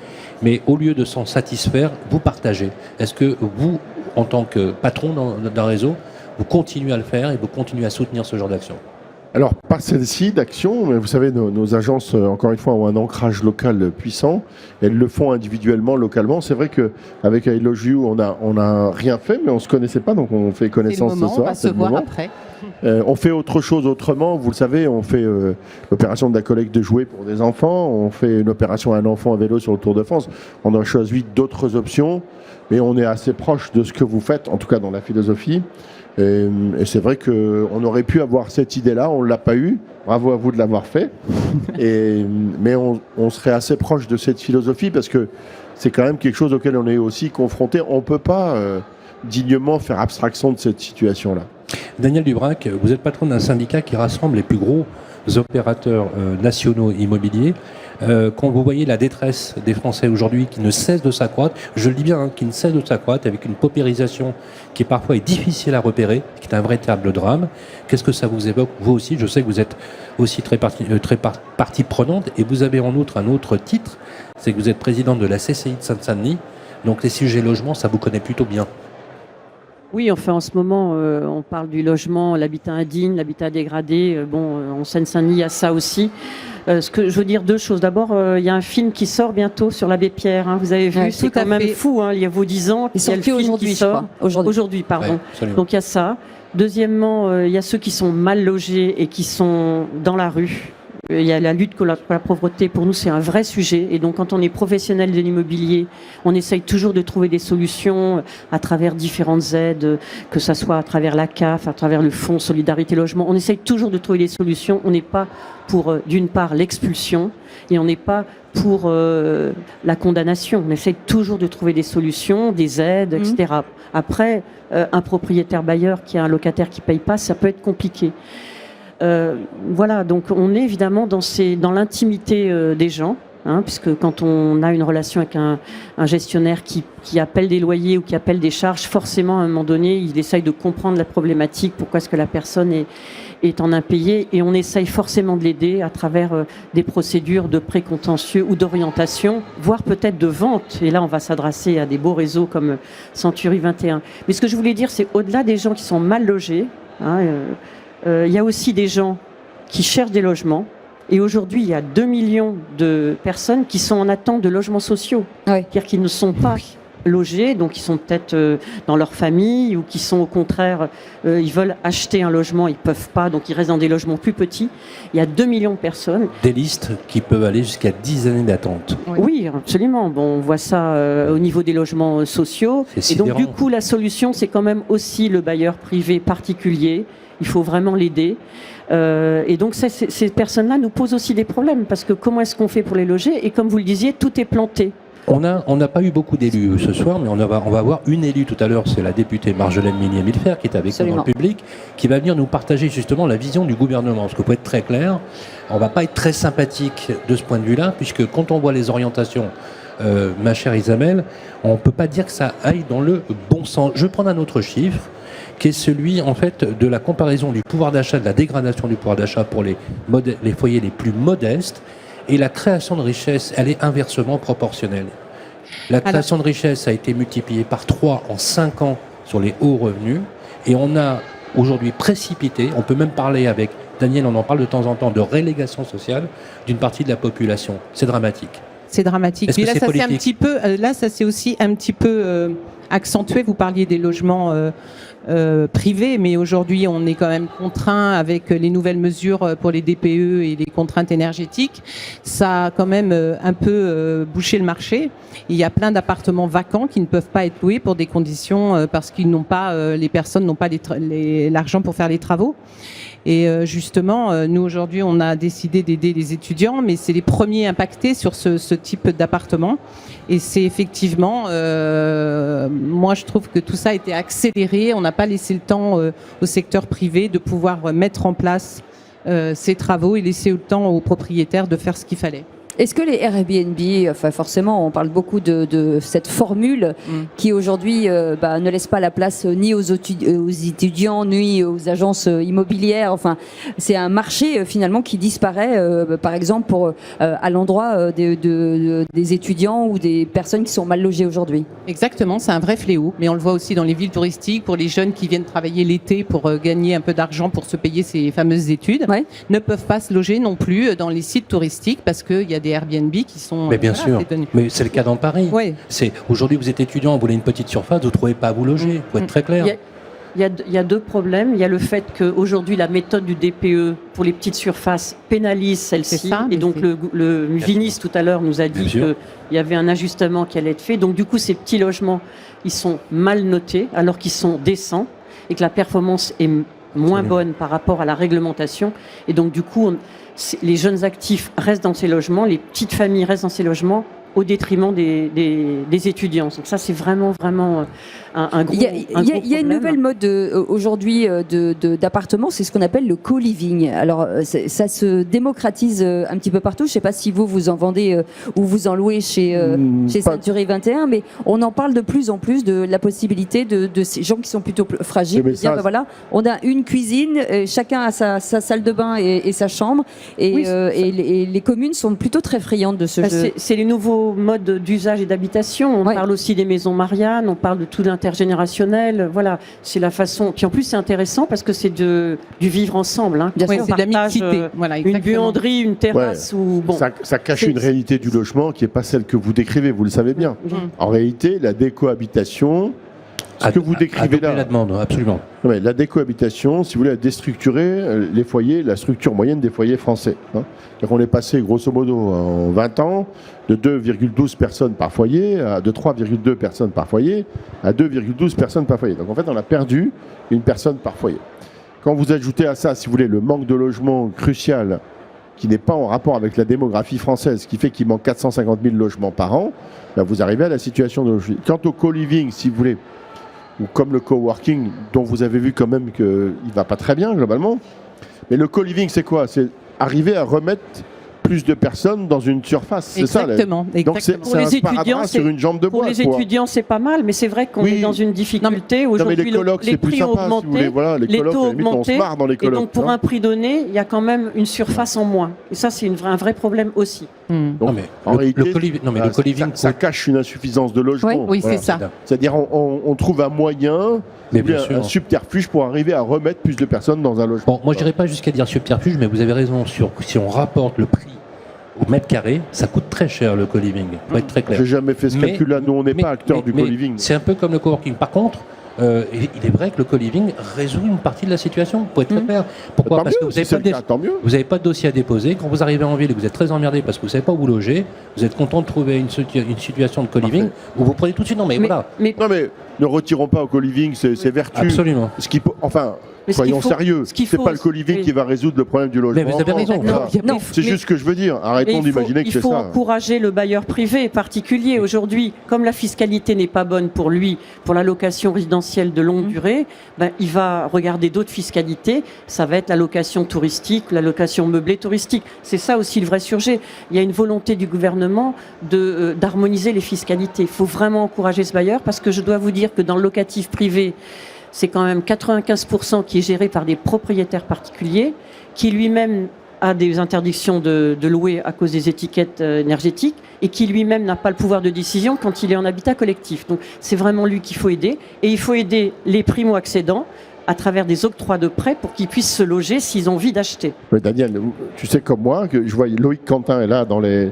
mais au lieu de s'en satisfaire, vous partagez. Est-ce que vous, en tant que patron d'un réseau, vous continuez à le faire et vous continuez à soutenir ce genre d'action ? Alors, pas celle-ci d'action, mais vous savez, nos agences, encore une fois, ont un ancrage local puissant. Elles le font individuellement, localement. C'est vrai qu'avec Elojoux, on n'a rien fait, mais on ne se connaissait pas, donc on fait connaissance ce soir. On va se voir après. On fait autre chose autrement. Vous le savez, on fait l'opération de la collecte de jouets pour des enfants. On fait une opération à un enfant à vélo sur le Tour de France. On a choisi d'autres options, mais on est assez proche de ce que vous faites, en tout cas dans la philosophie. Et c'est vrai qu'on aurait pu avoir cette idée-là, on ne l'a pas eue. Bravo à vous de l'avoir fait. Mais on serait assez proche de cette philosophie parce que c'est quand même quelque chose auquel on est aussi confronté. On ne peut pas dignement faire abstraction de cette situation-là. Daniel Dubrac, vous êtes patron d'un syndicat qui rassemble les plus gros opérateurs nationaux immobiliers. Quand vous voyez la détresse des Français aujourd'hui qui ne cesse de s'accroître, je le dis bien, qui ne cesse de s'accroître avec une paupérisation qui parfois est difficile à repérer, qui est un véritable drame, qu'est-ce que ça vous évoque? Vous aussi, je sais que vous êtes aussi très partie prenante et vous avez en outre un autre titre, c'est que vous êtes président de la CCI de Seine-Saint-Denis, donc les sujets logement, ça vous connaît plutôt bien. Oui, enfin en ce moment, on parle du logement, l'habitat indigne, l'habitat dégradé. En Seine-Saint-Denis, il y a ça aussi. Ce que je veux dire, deux choses. D'abord, il y a un film qui sort bientôt sur l'abbé Pierre. Vous avez vu, c'est quand même fou. Il y a vos 10 ans. Il sorti aujourd'hui, Aujourd'hui, pardon. Ouais, donc il y a ça. Deuxièmement, il y a ceux qui sont mal logés et qui sont dans la rue. Il y a la lutte contre la pauvreté, pour nous c'est un vrai sujet, et donc quand on est professionnel de l'immobilier, on essaye toujours de trouver des solutions à travers différentes aides, que ça soit à travers la CAF, à travers le Fonds Solidarité Logement, on essaye toujours de trouver des solutions. On n'est pas pour d'une part l'expulsion, et on n'est pas pour la condamnation, on essaye toujours de trouver des solutions, des aides, etc. Après, un propriétaire bailleur qui a un locataire qui ne paye pas, ça peut être compliqué. Voilà, donc on est évidemment dans l'intimité des gens, puisque quand on a une relation avec un gestionnaire qui appelle des loyers ou qui appelle des charges, forcément à un moment donné, il essaye de comprendre la problématique, pourquoi est-ce que la personne est en impayé, et on essaye forcément de l'aider à travers des procédures de précontentieux ou d'orientation, voire peut-être de vente. Et là, on va s'adresser à des beaux réseaux comme Century 21. Mais ce que je voulais dire, c'est au-delà des gens qui sont mal logés, il y a aussi des gens qui cherchent des logements. Et aujourd'hui, il y a 2 millions de personnes qui sont en attente de logements sociaux. C'est-à-dire qu'ils ne sont pas logés, donc ils sont peut-être dans leur famille, ou qui sont au contraire, ils veulent acheter un logement, ils ne peuvent pas, donc ils restent dans des logements plus petits. Il y a 2 millions de personnes. Des listes qui peuvent aller jusqu'à 10 années d'attente. Oui, absolument. Bon, on voit ça au niveau des logements sociaux. Et donc du coup, la solution, c'est quand même aussi le bailleur privé particulier. Il faut vraiment l'aider. Et donc ces personnes-là nous posent aussi des problèmes, parce que comment est-ce qu'on fait pour les loger? Et comme vous le disiez, tout est planté. On n'a pas eu beaucoup d'élus ce soir, mais on va avoir une élue tout à l'heure, c'est la députée Marjolaine Minier-Millefer qui est avec nous dans le public, qui va venir nous partager justement la vision du gouvernement. Parce que pour être très clair, on ne va pas être très sympathique de ce point de vue-là, puisque quand on voit les orientations, ma chère Isabelle, on ne peut pas dire que ça aille dans le bon sens. Je vais prendre un autre chiffre, qui est celui en fait de la comparaison du pouvoir d'achat, de la dégradation du pouvoir d'achat pour les foyers les plus modestes, et la création de richesse, elle est inversement proportionnelle. La création de richesse a été multipliée par 3 en 5 ans sur les hauts revenus, et on a aujourd'hui précipité, on peut même parler avec Daniel, on en parle de temps en temps, de relégation sociale d'une partie de la population. C'est dramatique. C'est dramatique. Est-ce que c'est politique ? Un petit peu, là, ça s'est aussi un petit peu accentué. Vous parliez des logements privés, mais aujourd'hui, on est quand même contraint avec les nouvelles mesures pour les DPE et les contraintes énergétiques. Ça a quand même un peu bouché le marché. Il y a plein d'appartements vacants qui ne peuvent pas être loués pour des conditions parce qu'ils n'ont pas, les personnes n'ont pas l'argent pour faire les travaux. Et justement, nous aujourd'hui, on a décidé d'aider les étudiants, mais c'est les premiers impactés sur ce type d'appartement. Et c'est effectivement, moi je trouve que tout ça a été accéléré. On n'a pas laissé le temps au secteur privé de pouvoir mettre en place ces travaux et laisser le temps aux propriétaires de faire ce qu'il fallait. Est-ce que les Airbnb, enfin forcément, on parle beaucoup de cette formule qui aujourd'hui ne laisse pas la place ni aux étudiants, ni aux agences immobilières. Enfin, c'est un marché finalement qui disparaît, par exemple, à l'endroit des étudiants ou des personnes qui sont mal logées aujourd'hui. Exactement, c'est un vrai fléau. Mais on le voit aussi dans les villes touristiques, pour les jeunes qui viennent travailler l'été pour gagner un peu d'argent pour se payer ces fameuses études, ne peuvent pas se loger non plus dans les sites touristiques parce qu'il y a des Airbnb qui sont... Mais bien sûr, mais c'est le cas dans Paris. Oui. Aujourd'hui, vous êtes étudiant, vous voulez une petite surface, vous ne trouvez pas à vous loger. Il faut être très clair. Il y a deux problèmes. Il y a le fait qu'aujourd'hui, la méthode du DPE pour les petites surfaces pénalise celle-ci. Et donc, le Vinis, tout à l'heure, nous a dit qu'il y avait un ajustement qui allait être fait. Donc, du coup, ces petits logements, ils sont mal notés alors qu'ils sont décents et que la performance est moins bonne par rapport à la réglementation. Et donc, du coup, les jeunes actifs restent dans ces logements, les petites familles restent dans ces logements au détriment des étudiants. Donc ça, c'est vraiment un gros problème. Il y a une nouvelle mode aujourd'hui d'appartements, c'est ce qu'on appelle le co-living. Alors, ça se démocratise un petit peu partout. Je ne sais pas si vous en vendez ou vous en louez chez Century 21, mais on en parle de plus en plus de la possibilité de ces gens qui sont plutôt fragiles. De dire, voilà, on a une cuisine, chacun a sa salle de bain et sa chambre, et les communes sont plutôt très friandes de ce jeu. C'est les nouveaux modes d'usage et d'habitation. On parle aussi des maisons Marianne, on parle de tout l'intergénérationnel. Voilà, c'est la façon. Puis en plus, c'est intéressant parce que c'est du vivre ensemble. Hein. Bien sûr, c'est de la mixité. Voilà, une buanderie, une terrasse. Ça cache une réalité du logement qui n'est pas celle que vous décrivez, vous le savez bien. En réalité, la décohabitation, Ce que vous décrivez là, la demande, absolument. Ouais, la décohabitation, si vous voulez, a déstructuré les foyers, la structure moyenne des foyers français. Donc on est passé, grosso modo, en 20 ans, de 2,12 personnes par foyer, de 3,2 personnes par foyer, à 2,12 personnes par foyer. Donc en fait, on a perdu une personne par foyer. Quand vous ajoutez à ça, si vous voulez, le manque de logement crucial, qui n'est pas en rapport avec la démographie française, qui fait qu'il manque 450 000 logements par an, là, vous arrivez à la situation d'aujourd'hui. Quant au co-living, si vous voulez, ou comme le coworking, dont vous avez vu quand même qu'il ne va pas très bien globalement. Mais le co-living, c'est quoi? C'est arriver à remettre plus de personnes dans une surface. C'est exactement, ça. Donc c'est pour les étudiants, sur une jambe de bois. Pour les étudiants, c'est pas mal, mais c'est vrai qu'on est dans une difficulté. Aujourd'hui, les prix ont augmenté, les taux ont augmenté, on se marre dans les colocs. Et donc pour un prix donné, il y a quand même une surface en moins. Et ça, c'est un vrai problème aussi. Donc, en réalité, le co-living, ça cache une insuffisance de logement. Oui, c'est ça. C'est-à-dire on trouve un moyen, un subterfuge pour arriver à remettre plus de personnes dans un logement. Bon, moi je n'irais pas jusqu'à dire subterfuge, mais vous avez raison, si on rapporte le prix au mètre carré, ça coûte très cher le co-living, pour être très clair. J'ai jamais fait ce calcul-là, nous on n'est pas acteurs du co-living. C'est un peu comme le coworking. Par contre, il est vrai que le co-living résout une partie de la situation, pour être très clair. Pourquoi? Parce que vous n'avez pas de dossier à déposer. Quand vous arrivez en ville et que vous êtes très emmerdé parce que vous ne savez pas où vous loger, vous êtes content de trouver une situation de co-living, où vous prenez tout de suite. Non mais voilà. Non mais ne retirons pas au co-living ses vertus. Absolument. Soyons sérieux. C'est pas le co-living qui va résoudre le problème du logement. Mais vous avez raison. C'est juste ce que je veux dire. Arrêtons d'imaginer que c'est ça. Il faut encourager le bailleur privé particulier. Aujourd'hui, comme la fiscalité n'est pas bonne pour lui, pour la location résidentielle de longue durée, il va regarder d'autres fiscalités. Ça va être la location touristique, la location meublée touristique. C'est ça aussi le vrai sujet. Il y a une volonté du gouvernement d'harmoniser les fiscalités. Il faut vraiment encourager ce bailleur parce que je dois vous dire que dans le locatif privé, c'est quand même 95% qui est géré par des propriétaires particuliers, qui lui-même a des interdictions de louer à cause des étiquettes énergétiques et qui lui-même n'a pas le pouvoir de décision quand il est en habitat collectif. Donc c'est vraiment lui qu'il faut aider. Et il faut aider les primo-accédants à travers des octrois de prêts pour qu'ils puissent se loger s'ils ont envie d'acheter. Oui, Daniel, tu sais comme moi, que je vois Loïc Quentin est là dans les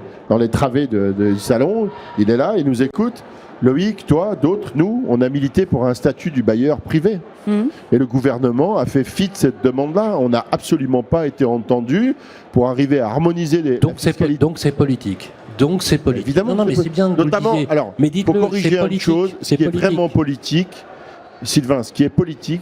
travées du salon, il est là, il nous écoute. Loïc, toi, d'autres, nous, on a milité pour un statut du bailleur privé. Et le gouvernement a fait fi de cette demande-là. On n'a absolument pas été entendu pour arriver à harmoniser les... Donc c'est politique. Évidemment, non, mais c'est bien de notamment, le dire. Alors, mais dites-le, pour corriger une chose, ce qui est vraiment politique, Sylvain, ce qui est politique,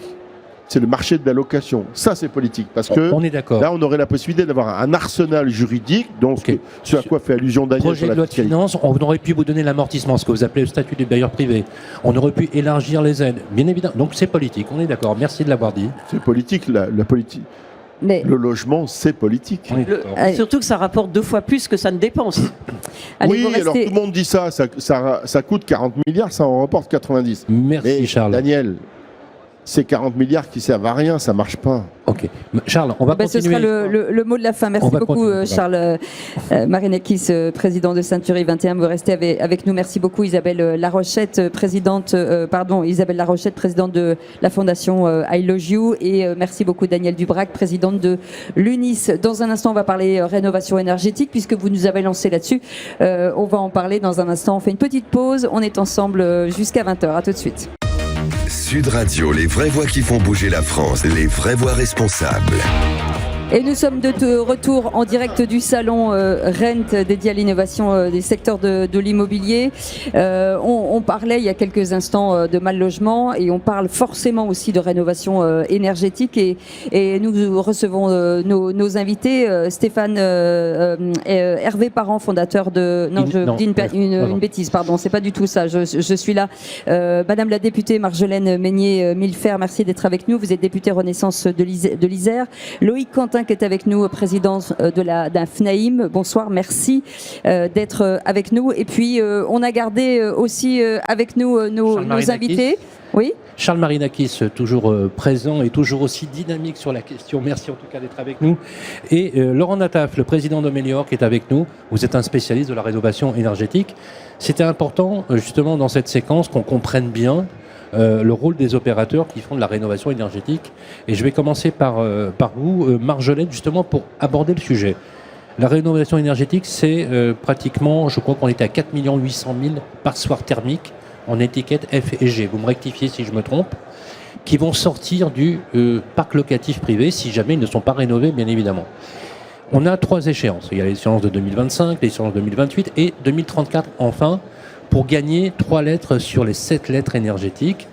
c'est le marché de la location. Ça, c'est politique. Parce que on est d'accord. Là, on aurait la possibilité d'avoir un arsenal juridique, donc ce à quoi fait allusion Daniel. Projet de loi de finances, on aurait pu vous donner l'amortissement, ce que vous appelez le statut des bailleurs privés. On aurait pu élargir les aides, bien évidemment. Donc c'est politique, on est d'accord. Merci de l'avoir dit. C'est politique, la politique. Mais le logement, c'est politique. Surtout que ça rapporte 2 fois plus que ça ne dépense. Oui, alors tout le monde dit ça coûte 40 milliards, ça en rapporte 90. Merci Charles. Daniel, ces 40 milliards qui servent à rien, ça marche pas. Ok. Charles, on va continuer. Ce sera le mot de la fin. Merci beaucoup Charles Marinakis, président de Century 21. Vous restez avec nous. Merci beaucoup Isabelle Larochette, présidente de la fondation I Love You. Et merci beaucoup Daniel Dubrac, présidente de l'UNIS. Dans un instant, on va parler rénovation énergétique puisque vous nous avez lancé là-dessus. On va en parler dans un instant. On fait une petite pause. On est ensemble jusqu'à 20h. À tout de suite. Sud Radio, les vraies voix qui font bouger la France, les vraies voix responsables. Et nous sommes de retour en direct du salon Rent dédié à l'innovation des secteurs de l'immobilier. On parlait il y a quelques instants de mal logement et on parle forcément aussi de rénovation énergétique et nous recevons nos invités. Stéphane Hervé Parent, fondateur de... Non, je dis une bêtise, pardon, c'est pas du tout ça, je suis là. Madame la députée Marjolaine Meignier-Millefert, merci d'être avec nous. Vous êtes députée Renaissance de l'Isère. Loïc Quentin qui est avec nous, président d'un FNAIM. Bonsoir, merci d'être avec nous. Et puis, on a gardé aussi avec nous nos invités. Oui. Charles Marinakis, toujours présent et toujours aussi dynamique sur la question. Merci en tout cas d'être avec nous. Et Laurent Nataf, le président de Melior, qui est avec nous. Vous êtes un spécialiste de la rénovation énergétique. C'était important, justement, dans cette séquence, qu'on comprenne bien le rôle des opérateurs qui font de la rénovation énergétique. Et je vais commencer par vous, Marjolaine, justement pour aborder le sujet. La rénovation énergétique, c'est pratiquement, je crois qu'on était à 4 800 000 passoires thermiques en étiquette F et G, vous me rectifiez si je me trompe, qui vont sortir du parc locatif privé si jamais ils ne sont pas rénovés, bien évidemment. On a 3 échéances. Il y a l'échéance de 2025, l'échéance de 2028 et 2034 enfin, pour gagner 3 lettres sur les 7 lettres énergétiques.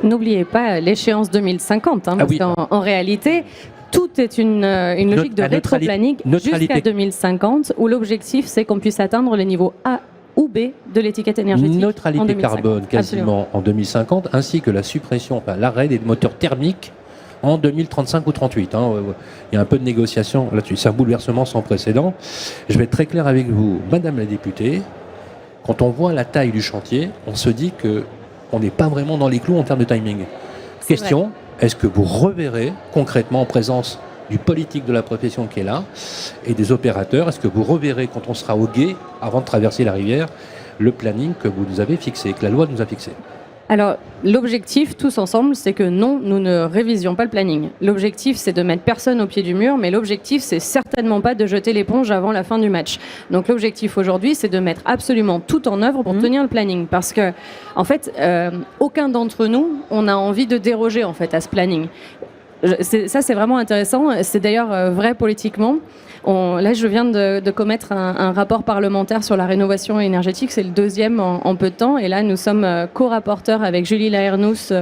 N'oubliez pas l'échéance 2050, hein, parce qu'en réalité, tout est une logique de rétroplanning jusqu'à 2050, où l'objectif, c'est qu'on puisse atteindre les niveaux A ou B de l'étiquette énergétique. Neutralité carbone quasiment en 2050, ainsi que la suppression, l'arrêt des moteurs thermiques en 2035 ou 38. Hein. Il y a un peu de négociation là-dessus. C'est un bouleversement sans précédent. Je vais être très clair avec vous, Madame la députée. Quand on voit la taille du chantier, on se dit qu'on n'est pas vraiment dans les clous en termes de timing. Question, est-ce que vous reverrez concrètement en présence du politique de la profession qui est là et des opérateurs, est-ce que vous reverrez quand on sera au gué, avant de traverser la rivière, le planning que vous nous avez fixé, que la loi nous a fixé? Alors, l'objectif, tous ensemble, c'est que non, nous ne révisions pas le planning. L'objectif, c'est de mettre personne au pied du mur, mais l'objectif, c'est certainement pas de jeter l'éponge avant la fin du match. Donc, l'objectif aujourd'hui, c'est de mettre absolument tout en œuvre pour tenir le planning. Parce que, en fait, aucun d'entre nous, on a envie de déroger, en fait, à ce planning. Ça, c'est vraiment intéressant. C'est d'ailleurs vrai politiquement. Là, je viens de commettre un rapport parlementaire sur la rénovation énergétique. C'est le 2e en peu de temps. Et là, nous sommes co-rapporteurs avec Julie Laernous,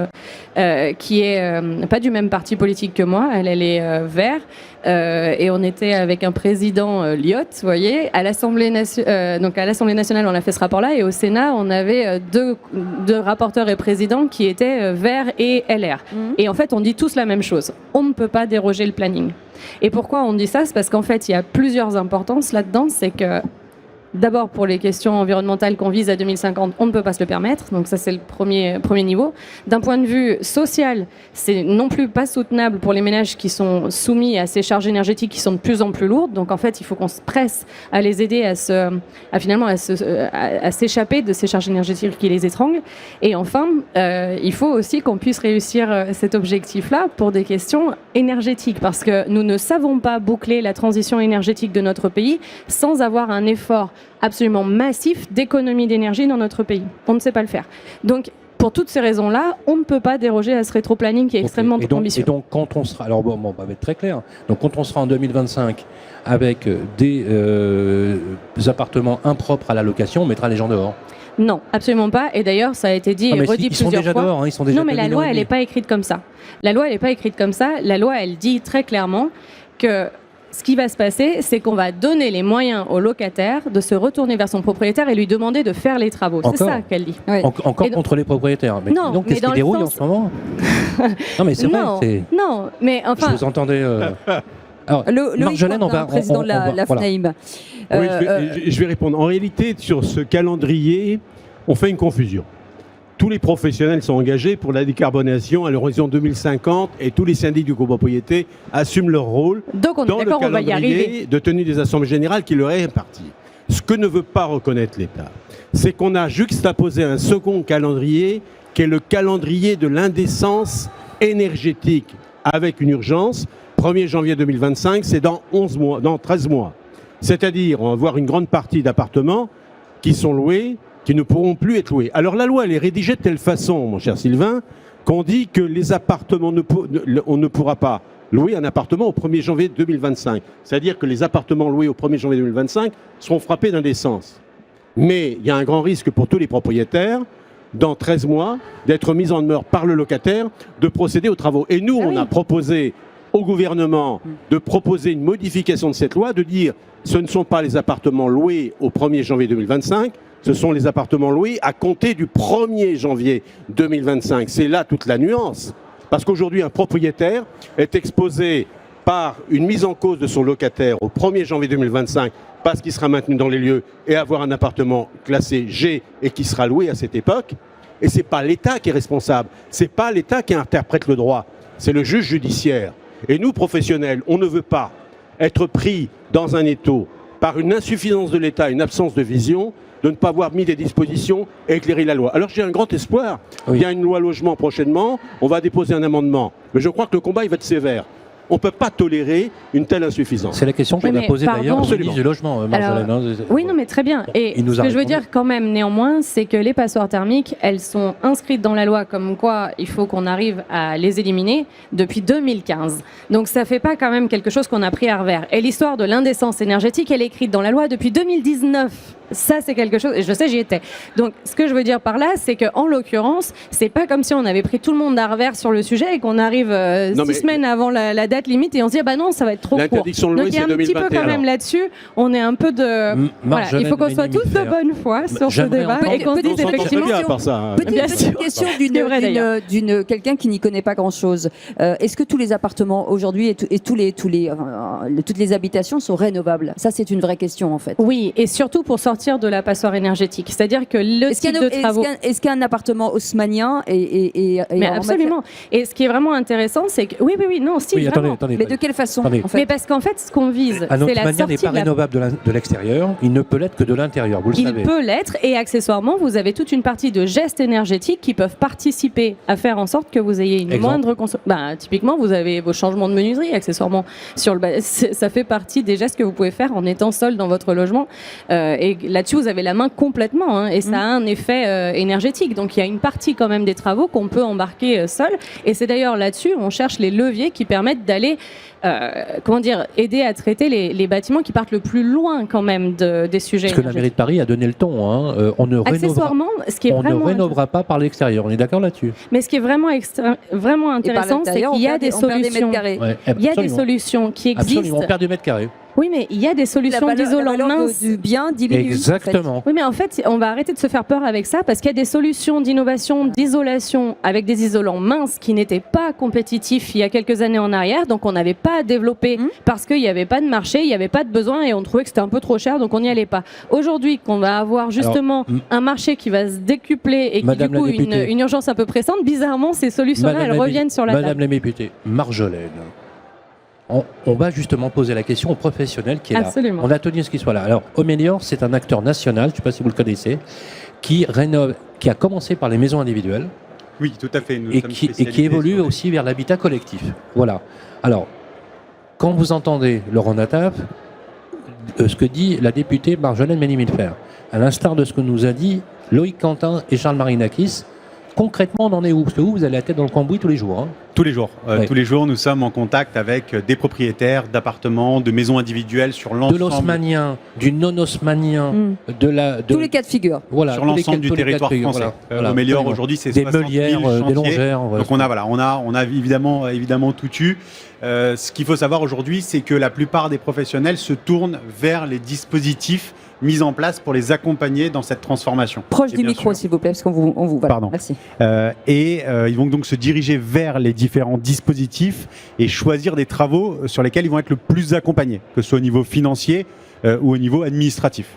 qui est pas du même parti politique que moi. Elle est vert. Et on était avec un président Liot, vous voyez. À l'Assemblée nationale, on a fait ce rapport-là. Et au Sénat, on avait deux rapporteurs et présidents qui étaient Verts et LR. Et en fait, on dit tous la même chose. On ne peut pas déroger le planning. Et pourquoi on dit ça? C'est parce qu'en fait, il y a plusieurs importances là-dedans. C'est que d'abord, pour les questions environnementales qu'on vise à 2050, on ne peut pas se le permettre. Donc ça, c'est le premier niveau. D'un point de vue social, c'est non plus pas soutenable pour les ménages qui sont soumis à ces charges énergétiques qui sont de plus en plus lourdes. Donc en fait, il faut qu'on se presse à les aider à s'échapper de ces charges énergétiques qui les étranglent. Et enfin, il faut aussi qu'on puisse réussir cet objectif-là pour des questions énergétiques. Parce que nous ne savons pas boucler la transition énergétique de notre pays sans avoir un effort absolument massif d'économie d'énergie dans notre pays. On ne sait pas le faire. Donc, pour toutes ces raisons-là, on ne peut pas déroger à ce rétro-planning qui est extrêmement ambitieux. Et donc, quand on sera... Alors, on va être très clair. Donc, quand on sera en 2025 avec des appartements impropres à la location, on mettra les gens dehors. Non, absolument pas. Et d'ailleurs, ça a été dit et redit plusieurs fois. Ils sont déjà dehors, ils sont déjà. Non, mais la loi, elle n'est pas écrite comme ça. La loi, elle n'est pas écrite comme ça. La loi, elle dit très clairement que ce qui va se passer, c'est qu'on va donner les moyens au locataire de se retourner vers son propriétaire et lui demander de faire les travaux. C'est ça qu'elle dit. Encore contre les propriétaires. Mais non, donc, qu'est-ce qui dérouille en ce moment? Non, mais c'est vrai. Non, mais enfin. Je vous entendais. Alors, Marjolaine, on va. Président de la FNAIM. Oui, je vais répondre. En réalité, sur ce calendrier, on fait une confusion. Tous les professionnels sont engagés pour la décarbonation à l'horizon 2050 et tous les syndics de copropriété assument leur rôle dans le calendrier de tenue des assemblées générales qui leur est imparti. Ce que ne veut pas reconnaître l'État, c'est qu'on a juxtaposé un second calendrier qui est le calendrier de l'indécence énergétique avec une urgence. 1er janvier 2025, c'est dans 13 mois. C'est-à-dire, on va voir une grande partie d'appartements qui sont loués, qui ne pourront plus être loués. Alors la loi, elle est rédigée de telle façon, mon cher Sylvain, qu'on dit que les appartements, on ne pourra pas louer un appartement au 1er janvier 2025. C'est-à-dire que les appartements loués au 1er janvier 2025 seront frappés d'indécence. Mais il y a un grand risque pour tous les propriétaires, dans 13 mois, d'être mis en demeure par le locataire, de procéder aux travaux. Et nous, on a proposé au gouvernement de proposer une modification de cette loi, de dire ce ne sont pas les appartements loués au 1er janvier 2025, ce sont les appartements loués à compter du 1er janvier 2025. C'est là toute la nuance. Parce qu'aujourd'hui, un propriétaire est exposé par une mise en cause de son locataire au 1er janvier 2025 parce qu'il sera maintenu dans les lieux et avoir un appartement classé G et qui sera loué à cette époque. Et ce n'est pas l'État qui est responsable. Ce n'est pas l'État qui interprète le droit. C'est le juge judiciaire. Et nous, professionnels, on ne veut pas être pris dans un étau par une insuffisance de l'État, une absence de vision, de ne pas avoir mis des dispositions et éclairer la loi. Alors j'ai un grand espoir. Oui. Il y a une loi logement prochainement, on va déposer un amendement. Mais je crois que le combat, il va être sévère. on ne peut pas tolérer une telle insuffisance. C'est la question qu'on a posée d'ailleurs au ministre du Logement, Marjolaine. Oui, non, mais très bien. Et ce que je veux dire quand même, néanmoins, c'est que les passoires thermiques, elles sont inscrites dans la loi comme quoi il faut qu'on arrive à les éliminer depuis 2015. Donc ça ne fait pas quand même quelque chose qu'on a pris à revers. Et l'histoire de l'indécence énergétique, elle est écrite dans la loi depuis 2019. Ça, c'est quelque chose, et je sais, j'y étais. Donc, ce que je veux dire par là, c'est qu'en l'occurrence, c'est pas comme si on avait pris tout le monde à revers sur le sujet et qu'on arrive 6 semaines avant la date limite et on se dit, bah non, ça va être trop court. L'interdiction de louer, c'est 2021. Donc, il y a un petit peu quand même là-dessus, on est un peu de... Voilà, il faut qu'on soit tous de bonne foi sur ce débat et qu'on se dise effectivement... Petite question d'une quelqu'un qui n'y connaît pas grand-chose. Est-ce que tous les appartements aujourd'hui et toutes les habitations sont rénovables? Ça, c'est une vraie question, en fait. Oui, et surtout pour sortir de la passoire énergétique. C'est-à-dire que le type de travaux... Est-ce qu'un appartement haussmannien Mais absolument. Et ce qui est vraiment intéressant, c'est que... Oui, non, si, oui, vraiment. Mais de quelle façon, en fait? Mais parce qu'en fait, ce qu'on vise, un c'est la haussmannien n'est pas rénovable de l'extérieur, il ne peut l'être que de l'intérieur, vous le savez. Il peut l'être, et accessoirement, vous avez toute une partie de gestes énergétiques qui peuvent participer à faire en sorte que vous ayez une moindre consommation. Typiquement, vous avez vos changements de menuiserie, accessoirement. Ça fait partie des gestes que vous pouvez faire en étant seul dans votre logement. Et là-dessus, vous avez la main complètement, hein, et ça a un effet énergétique. Donc il y a une partie quand même des travaux qu'on peut embarquer seul. Et c'est d'ailleurs là-dessus, on cherche les leviers qui permettent d'aller aider à traiter les bâtiments qui partent le plus loin quand même des sujets. Parce que la mairie de Paris a donné le ton. Hein. On ne rénovera pas par l'extérieur. On est d'accord là-dessus. Mais ce qui est vraiment intéressant, c'est qu'il y a des solutions. Il y a des solutions qui existent. Absolument, on perd du mètre carré. Oui, mais il y a des solutions d'isolant mince. Du bien diminue. Exactement. En fait. Oui, mais en fait, on va arrêter de se faire peur avec ça parce qu'il y a des solutions d'innovation, d'isolation avec des isolants minces qui n'étaient pas compétitifs il y a quelques années en arrière. Donc, on n'avait pas à développer parce qu'il n'y avait pas de marché, il n'y avait pas de besoin et on trouvait que c'était un peu trop cher, donc on n'y allait pas. Aujourd'hui, qu'on va avoir justement un marché qui va se décupler et qui, du coup, une urgence un peu pressante, bizarrement, ces solutions-là, elles reviennent sur la table. Madame la députée, Marjolaine. On va justement poser la question aux professionnels qui est Absolument. là. On a tenu ce qui soit là. Alors, Omelior, c'est un acteur national, je ne sais pas si vous le connaissez, qui rénove, qui a commencé par les maisons individuelles. Oui, tout à fait. Et qui évolue aussi vers l'habitat collectif. Voilà. Alors, quand vous entendez Laurent Nataf, ce que dit la députée Marjolaine Ménimilfer, à l'instar de ce que nous a dit Loïc Quentin et Charles Marinakis, concrètement, on en est où? Parce que vous avez la tête dans le cambouis tous les jours. Hein. Tous les jours. Tous les jours, nous sommes en contact avec des propriétaires d'appartements, de maisons individuelles sur l'ensemble... De l'osmanien, du non-osmanien, tous les cas de figure. Voilà, sur l'ensemble du territoire français. Omelior, aujourd'hui, c'est 60 000 chantiers. Des longères. Donc on a évidemment tout eu. Ce qu'il faut savoir aujourd'hui, c'est que la plupart des professionnels se tournent vers les dispositifs mis en place pour les accompagner dans cette transformation. Proche du micro, s'il vous plaît, parce qu'on vous voilà. Pardon. Merci. Ils vont donc se diriger vers les différents dispositifs et choisir des travaux sur lesquels ils vont être le plus accompagnés, que ce soit au niveau financier ou au niveau administratif.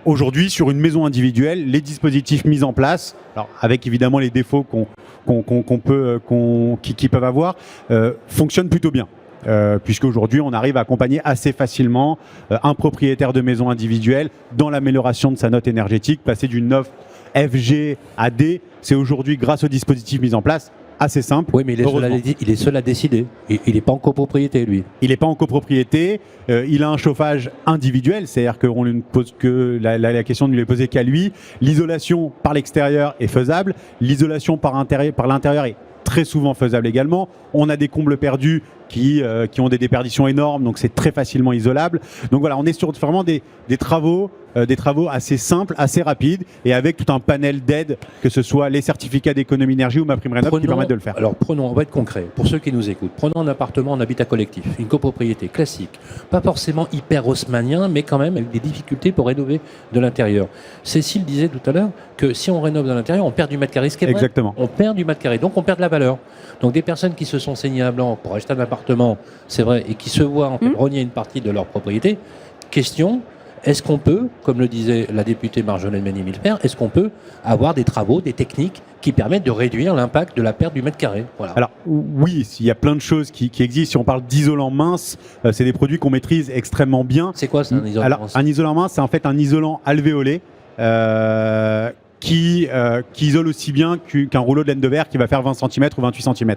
Aujourd'hui, sur une maison individuelle, les dispositifs mis en place, alors avec évidemment les défauts qui peuvent avoir, fonctionnent plutôt bien. Puisqu'aujourd'hui, on arrive à accompagner assez facilement un propriétaire de maison individuelle dans l'amélioration de sa note énergétique. Passer d'une offre FG à D, c'est aujourd'hui, grâce aux dispositifs mis en place, assez simple. Oui, mais il est seul à décider. Il n'est pas en copropriété, lui. Il n'est pas en copropriété. Il a un chauffage individuel, c'est-à-dire qu'on ne pose que la question ne lui est posée qu'à lui. L'isolation par l'extérieur est faisable. L'isolation par l'intérieur est très souvent faisable également. On a des combles perdus qui ont des déperditions énormes, donc c'est très facilement isolable. Donc voilà, on est sur vraiment des travaux assez simples, assez rapides, et avec tout un panel d'aides, que ce soit les certificats d'économie d'énergie ou MaPrimeRénov' qui permettent de le faire. Alors on va être concret, pour ceux qui nous écoutent. Prenons un appartement en habitat collectif, une copropriété classique, pas forcément hyper haussmannien, mais quand même avec des difficultés pour rénover de l'intérieur. Cécile disait tout à l'heure que si on rénove de l'intérieur, on perd du mètre carré. Ce qui est vrai, exactement. On perd du mètre carré, donc on perd de la valeur. Donc des personnes qui se sont saignées à blanc pour acheter un appartement, c'est vrai, et qui se voient en fait renier une partie de leur propriété, question, est-ce qu'on peut, comme le disait la députée Marjolaine Ménimilfer, est-ce qu'on peut avoir des travaux, des techniques qui permettent de réduire l'impact de la perte du mètre carré? Voilà. Alors oui, il y a plein de choses qui existent. Si on parle d'isolant mince, c'est des produits qu'on maîtrise extrêmement bien. C'est quoi ça, un isolant mince? Un isolant mince, c'est en fait un isolant alvéolé qui isole aussi bien qu'un rouleau de laine de verre qui va faire 20 cm ou 28 cm.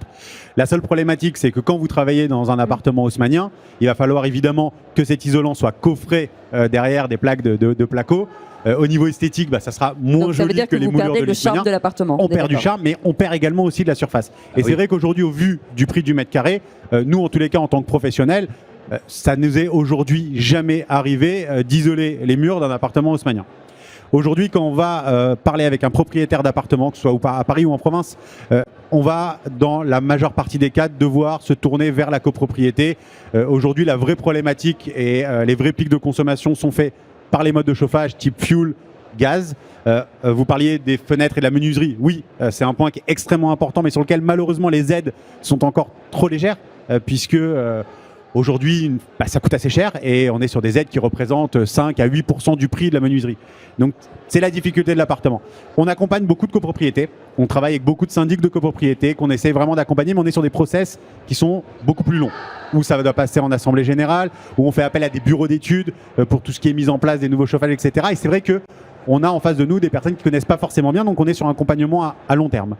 La seule problématique, c'est que quand vous travaillez dans un appartement haussmannien, il va falloir évidemment que cet isolant soit coffré derrière des plaques de placo. Au niveau esthétique, ça sera moins joli que les moulures de l'haussmannien. On perd du charme, mais on perd également aussi de la surface. Et c'est vrai qu'aujourd'hui, au vu du prix du mètre carré, nous, en tous les cas, en tant que professionnels, ça nous est aujourd'hui jamais arrivé d'isoler les murs d'un appartement haussmannien. Aujourd'hui, quand on va parler avec un propriétaire d'appartement, que ce soit à Paris ou en province, on va, dans la majeure partie des cas, devoir se tourner vers la copropriété. Aujourd'hui, la vraie problématique et les vrais pics de consommation sont faits par les modes de chauffage type fuel, gaz. Vous parliez des fenêtres et de la menuiserie. Oui, c'est un point qui est extrêmement important, mais sur lequel malheureusement les aides sont encore trop légères, puisque aujourd'hui, ça coûte assez cher et on est sur des aides qui représentent 5 à 8% du prix de la menuiserie. Donc, c'est la difficulté de l'appartement. On accompagne beaucoup de copropriétés. On travaille avec beaucoup de syndics de copropriétés qu'on essaie vraiment d'accompagner, mais on est sur des process qui sont beaucoup plus longs, où ça doit passer en assemblée générale, où on fait appel à des bureaux d'études pour tout ce qui est mise en place des nouveaux chauffages, etc. Et c'est vrai qu'on a en face de nous des personnes qui ne connaissent pas forcément bien, donc on est sur un accompagnement à long terme.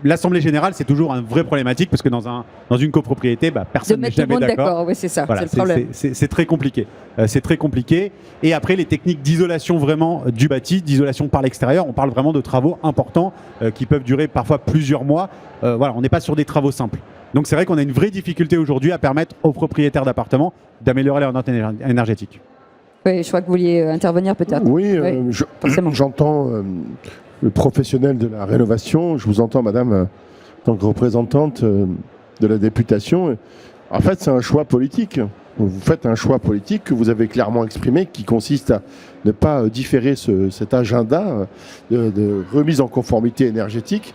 L'assemblée générale, c'est toujours une vraie problématique parce que dans une copropriété, personne n'est jamais d'accord. Oui, c'est ça, voilà, c'est le problème. C'est très compliqué. C'est très compliqué. Et après, les techniques d'isolation vraiment du bâti, d'isolation par l'extérieur, on parle vraiment de travaux importants qui peuvent durer parfois plusieurs mois. Voilà, on n'est pas sur des travaux simples. Donc c'est vrai qu'on a une vraie difficulté aujourd'hui à permettre aux propriétaires d'appartements d'améliorer leur note énergétique. Oui, je crois que vous vouliez intervenir peut-être. Oui, j'entends le professionnel de la rénovation. Je vous entends, madame, en tant que représentante de la députation. En fait, c'est un choix politique. Vous faites un choix politique que vous avez clairement exprimé, qui consiste à ne pas différer cet agenda de remise en conformité énergétique.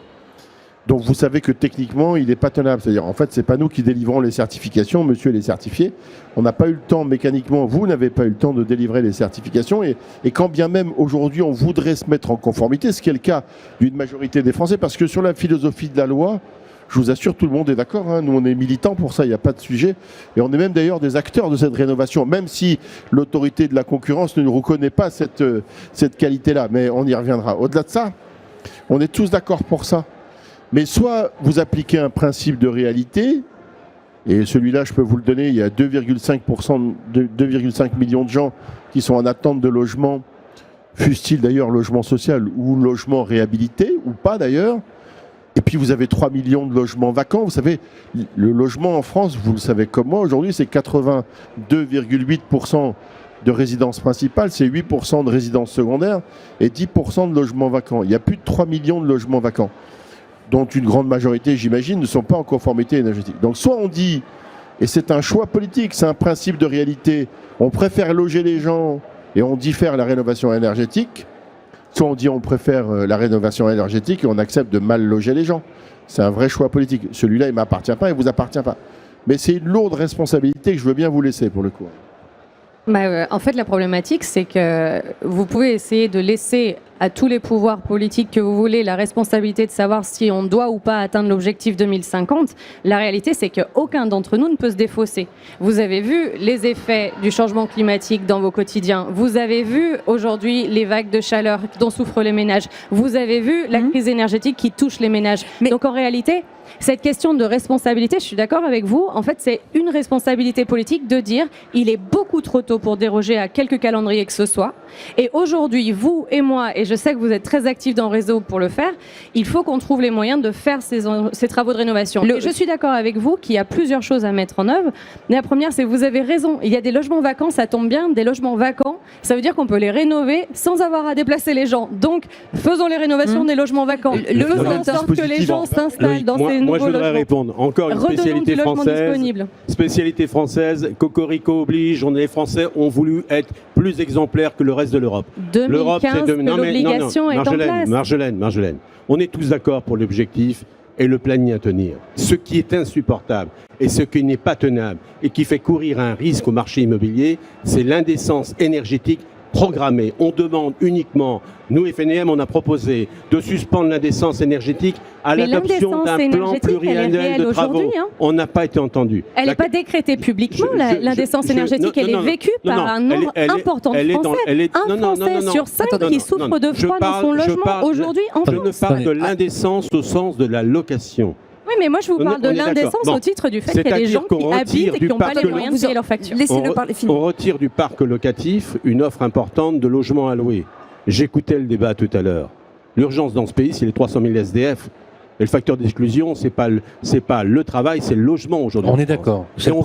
Donc vous savez que techniquement, il n'est pas tenable. C'est-à-dire, en fait, ce n'est pas nous qui délivrons les certifications, monsieur les certifiés. On n'a pas eu le temps, mécaniquement, vous n'avez pas eu le temps de délivrer les certifications. Et quand bien même, aujourd'hui, on voudrait se mettre en conformité, ce qui est le cas d'une majorité des Français, parce que sur la philosophie de la loi, je vous assure, tout le monde est d'accord. Hein. Nous, on est militants pour ça, il n'y a pas de sujet. Et on est même d'ailleurs des acteurs de cette rénovation, même si l'autorité de la concurrence ne nous reconnaît pas cette qualité-là. Mais on y reviendra. Au-delà de ça, on est tous d'accord pour ça. Mais soit vous appliquez un principe de réalité, et celui-là, je peux vous le donner, il y a 2,5 millions de gens qui sont en attente de logement, fût-il d'ailleurs logement social ou logement réhabilité, ou pas d'ailleurs. Et puis vous avez 3 millions de logements vacants. Vous savez, le logement en France, vous le savez comme moi, aujourd'hui c'est 82,8% de résidences principales, c'est 8% de résidences secondaires et 10% de logements vacants. Il y a plus de 3 millions de logements vacants, dont une grande majorité, j'imagine, ne sont pas en conformité énergétique. Donc soit on dit, et c'est un choix politique, c'est un principe de réalité, on préfère loger les gens et on diffère la rénovation énergétique, soit on dit on préfère la rénovation énergétique et on accepte de mal loger les gens. C'est un vrai choix politique. Celui-là, il ne m'appartient pas, il ne vous appartient pas. Mais c'est une lourde responsabilité que je veux bien vous laisser pour le coup. En fait, la problématique, c'est que vous pouvez essayer de laisser à tous les pouvoirs politiques que vous voulez la responsabilité de savoir si on doit ou pas atteindre l'objectif 2050. La réalité, c'est qu'aucun d'entre nous ne peut se défausser. Vous avez vu les effets du changement climatique dans vos quotidiens. Vous avez vu aujourd'hui les vagues de chaleur dont souffrent les ménages. Vous avez vu la crise énergétique qui touche les ménages. Donc en réalité, cette question de responsabilité, je suis d'accord avec vous, en fait c'est une responsabilité politique de dire il est beaucoup trop tôt pour déroger à quelque calendrier que ce soit. Et aujourd'hui, vous et moi, et je sais que vous êtes très actifs dans le réseau pour le faire, il faut qu'on trouve les moyens de faire ces travaux de rénovation. Et je suis d'accord avec vous qu'il y a plusieurs choses à mettre en œuvre. La première, c'est que vous avez raison, il y a des logements vacants, ça tombe bien, des logements vacants, ça veut dire qu'on peut les rénover sans avoir à déplacer les gens. Donc faisons les rénovations des logements vacants. Faisons en sorte que les gens s'installent dans ces Moi, je voudrais répondre. Encore une spécialité française. Spécialité française. Cocorico oblige. Les Français ont voulu être plus exemplaires que le reste de l'Europe. 2015, l'obligation est en place. Marjolaine. On est tous d'accord pour l'objectif et le planning à tenir. Ce qui est insupportable et ce qui n'est pas tenable et qui fait courir un risque au marché immobilier, c'est l'indécence énergétique programmée. On demande uniquement, nous FNEM, on a proposé de suspendre l'indécence énergétique à l'adoption d'un plan pluriannuel de travaux. On n'a pas été entendu. Elle n'est pas décrétée publiquement, l'indécence énergétique. Elle est vécue par un nombre important de Français. Un Français sur 5 qui souffre de froid dans son logement aujourd'hui en France. Je ne parle de l'indécence au sens de la location. Oui, mais moi je vous parle de l'indécence au titre du fait qu'il y a des gens qui habitent et qui n'ont pas les moyens de payer leurs factures. On retire du parc locatif une offre importante de logements à louer. J'écoutais le débat tout à l'heure. L'urgence dans ce pays, c'est les 300 000 SDF. Et le facteur d'exclusion, c'est pas le travail, c'est le logement aujourd'hui. On est d'accord. C'est le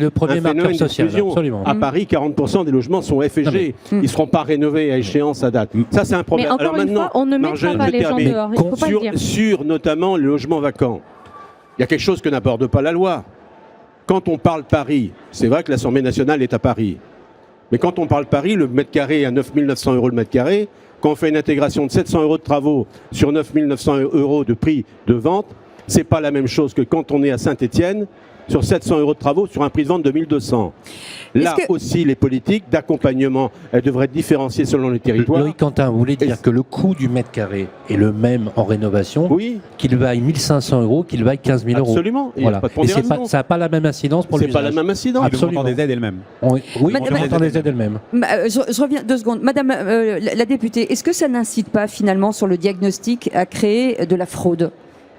premier marqueur social. Absolument. À Paris, 40% des logements sont F&G. Ils ne seront pas rénovés à échéance à date. Ça, c'est un problème. Mais encore une fois, on ne mettra pas les gens dehors. Il faut pas le dire. Sur notamment les logements vacants, il y a quelque chose que n'aborde pas la loi. Quand on parle Paris, c'est vrai que l'Assemblée nationale est à Paris. Mais quand on parle Paris, le mètre carré est à 9 900 € le mètre carré. Quand on fait une intégration de 700 € de travaux sur 9 900 € de prix de vente, c'est pas la même chose que quand on est à Saint-Étienne sur 700 € de travaux sur un prix de vente de 1200. Là aussi, les politiques d'accompagnement, elles devraient être différenciées selon les territoires. Loïc Quentin, vous voulez dire que le coût du mètre carré est le même en rénovation, qu'il vaille 1 500 €, qu'il vaille 15 000 €. Absolument. Voilà. Et ça n'a pas la même incidence pour l'usage. C'est pas la même incidence. Absolument. Le montant des aides est le même. Oui, le montant des aides est le même. Je reviens 2 secondes. Madame la députée, est-ce que ça n'incite pas finalement sur le diagnostic à créer de la fraude ?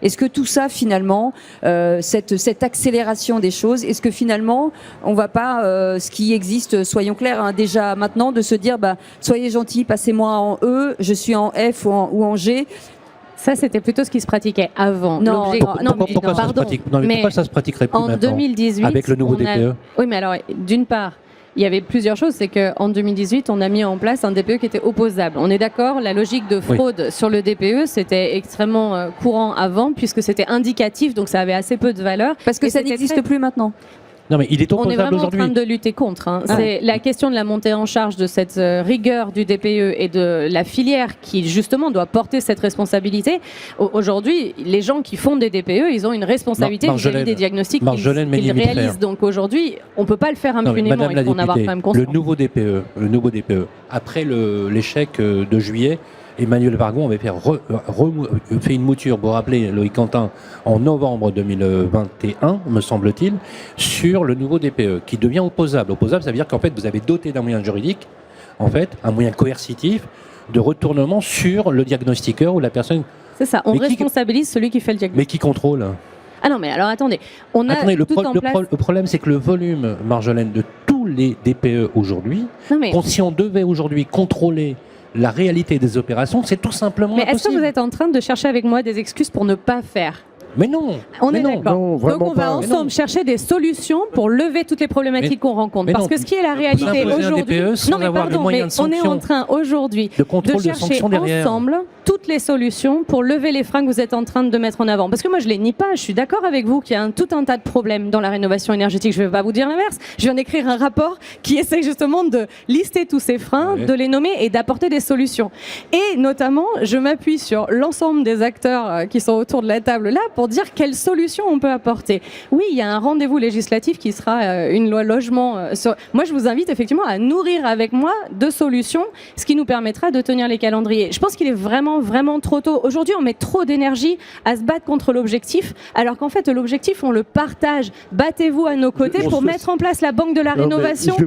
Est-ce que tout ça, finalement, cette accélération des choses, est-ce que finalement, on ne va pas, ce qui existe, soyons clairs, déjà maintenant, de se dire, soyez gentils, passez-moi en E, je suis en F ou en G. Ça, c'était plutôt ce qui se pratiquait avant. Pourquoi ça se pratiquerait plus en maintenant 2018, avec le nouveau DPE? Oui, mais alors, d'une part, il y avait plusieurs choses. C'est qu'en 2018, on a mis en place un DPE qui était opposable. On est d'accord, la logique de fraude sur le DPE, c'était extrêmement courant avant, puisque c'était indicatif, donc ça avait assez peu de valeur. Parce que ça n'existe plus maintenant. Non, mais il est opposable aujourd'hui. On est vraiment aujourd'hui. en train de lutter contre. C'est la question de la montée en charge de cette rigueur du DPE et de la filière qui, justement, doit porter cette responsabilité. Aujourd'hui, les gens qui font des DPE, ils ont une responsabilité vis-à-vis des diagnostics qu'ils réalisent. Donc aujourd'hui, on ne peut pas le faire impunément. Il faut en avoir quand même conscience. Le nouveau DPE, après l'échec de juillet, Emmanuel Vargon avait fait une mouture, pour rappeler Loïc Quentin, en novembre 2021, me semble-t-il, sur le nouveau DPE, qui devient opposable. Opposable, ça veut dire qu'en fait, vous avez doté d'un moyen juridique, en fait, un moyen coercitif de retournement sur le diagnostiqueur ou la personne. C'est ça, on responsabilise celui qui fait le diagnostic. Mais qui contrôle? Ah non, mais alors attendez, le problème, c'est que le volume, Marjolaine, de tous les DPE aujourd'hui, si on devait aujourd'hui contrôler la réalité des opérations, c'est tout simplement impossible. Mais est-ce que vous êtes en train de chercher avec moi des excuses pour ne pas faire ? Mais non. On est d'accord. Donc on va ensemble chercher des solutions pour lever toutes les problématiques qu'on rencontre. Parce que ce qui est la réalité aujourd'hui, on est en train aujourd'hui de chercher ensemble toutes les solutions pour lever les freins que vous êtes en train de mettre en avant. Parce que moi je les nie pas, je suis d'accord avec vous qu'il y a tout un tas de problèmes dans la rénovation énergétique. Je ne vais pas vous dire l'inverse. Je viens d'écrire un rapport qui essaie justement de lister tous ces freins, de les nommer et d'apporter des solutions. Et notamment, je m'appuie sur l'ensemble des acteurs qui sont autour de la table là pour dire quelles solutions on peut apporter. Oui, il y a un rendez-vous législatif qui sera une loi logement. Moi, je vous invite effectivement à nourrir avec moi de solutions, ce qui nous permettra de tenir les calendriers. Je pense qu'il est vraiment trop tôt. Aujourd'hui, on met trop d'énergie à se battre contre l'objectif, alors qu'en fait, l'objectif, on le partage. Battez-vous à nos côtés pour mettre en place la banque de la rénovation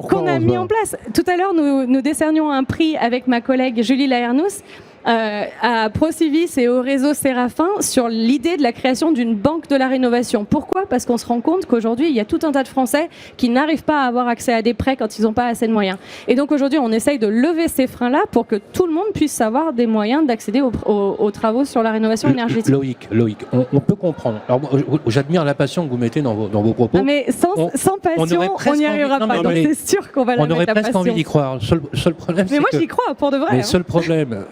qu'on a mis en place. Tout à l'heure, nous décernions un prix avec ma collègue Julie Laernous à Procivis et au réseau Séraphin sur l'idée de la création d'une banque de la rénovation. Pourquoi ? Parce qu'on se rend compte qu'aujourd'hui, il y a tout un tas de Français qui n'arrivent pas à avoir accès à des prêts quand ils n'ont pas assez de moyens. Et donc aujourd'hui, on essaye de lever ces freins-là pour que tout le monde puisse avoir des moyens d'accéder aux travaux sur la rénovation énergétique. Loïc, on peut comprendre. Alors, j'admire la passion que vous mettez dans vos propos. Mais sans passion, on n'y arrivera pas. Donc c'est sûr qu'on va la mettre la passion. On aurait presque envie d'y croire. Seul problème, mais moi, j'y crois, pour de vrai. Mais le seul problème,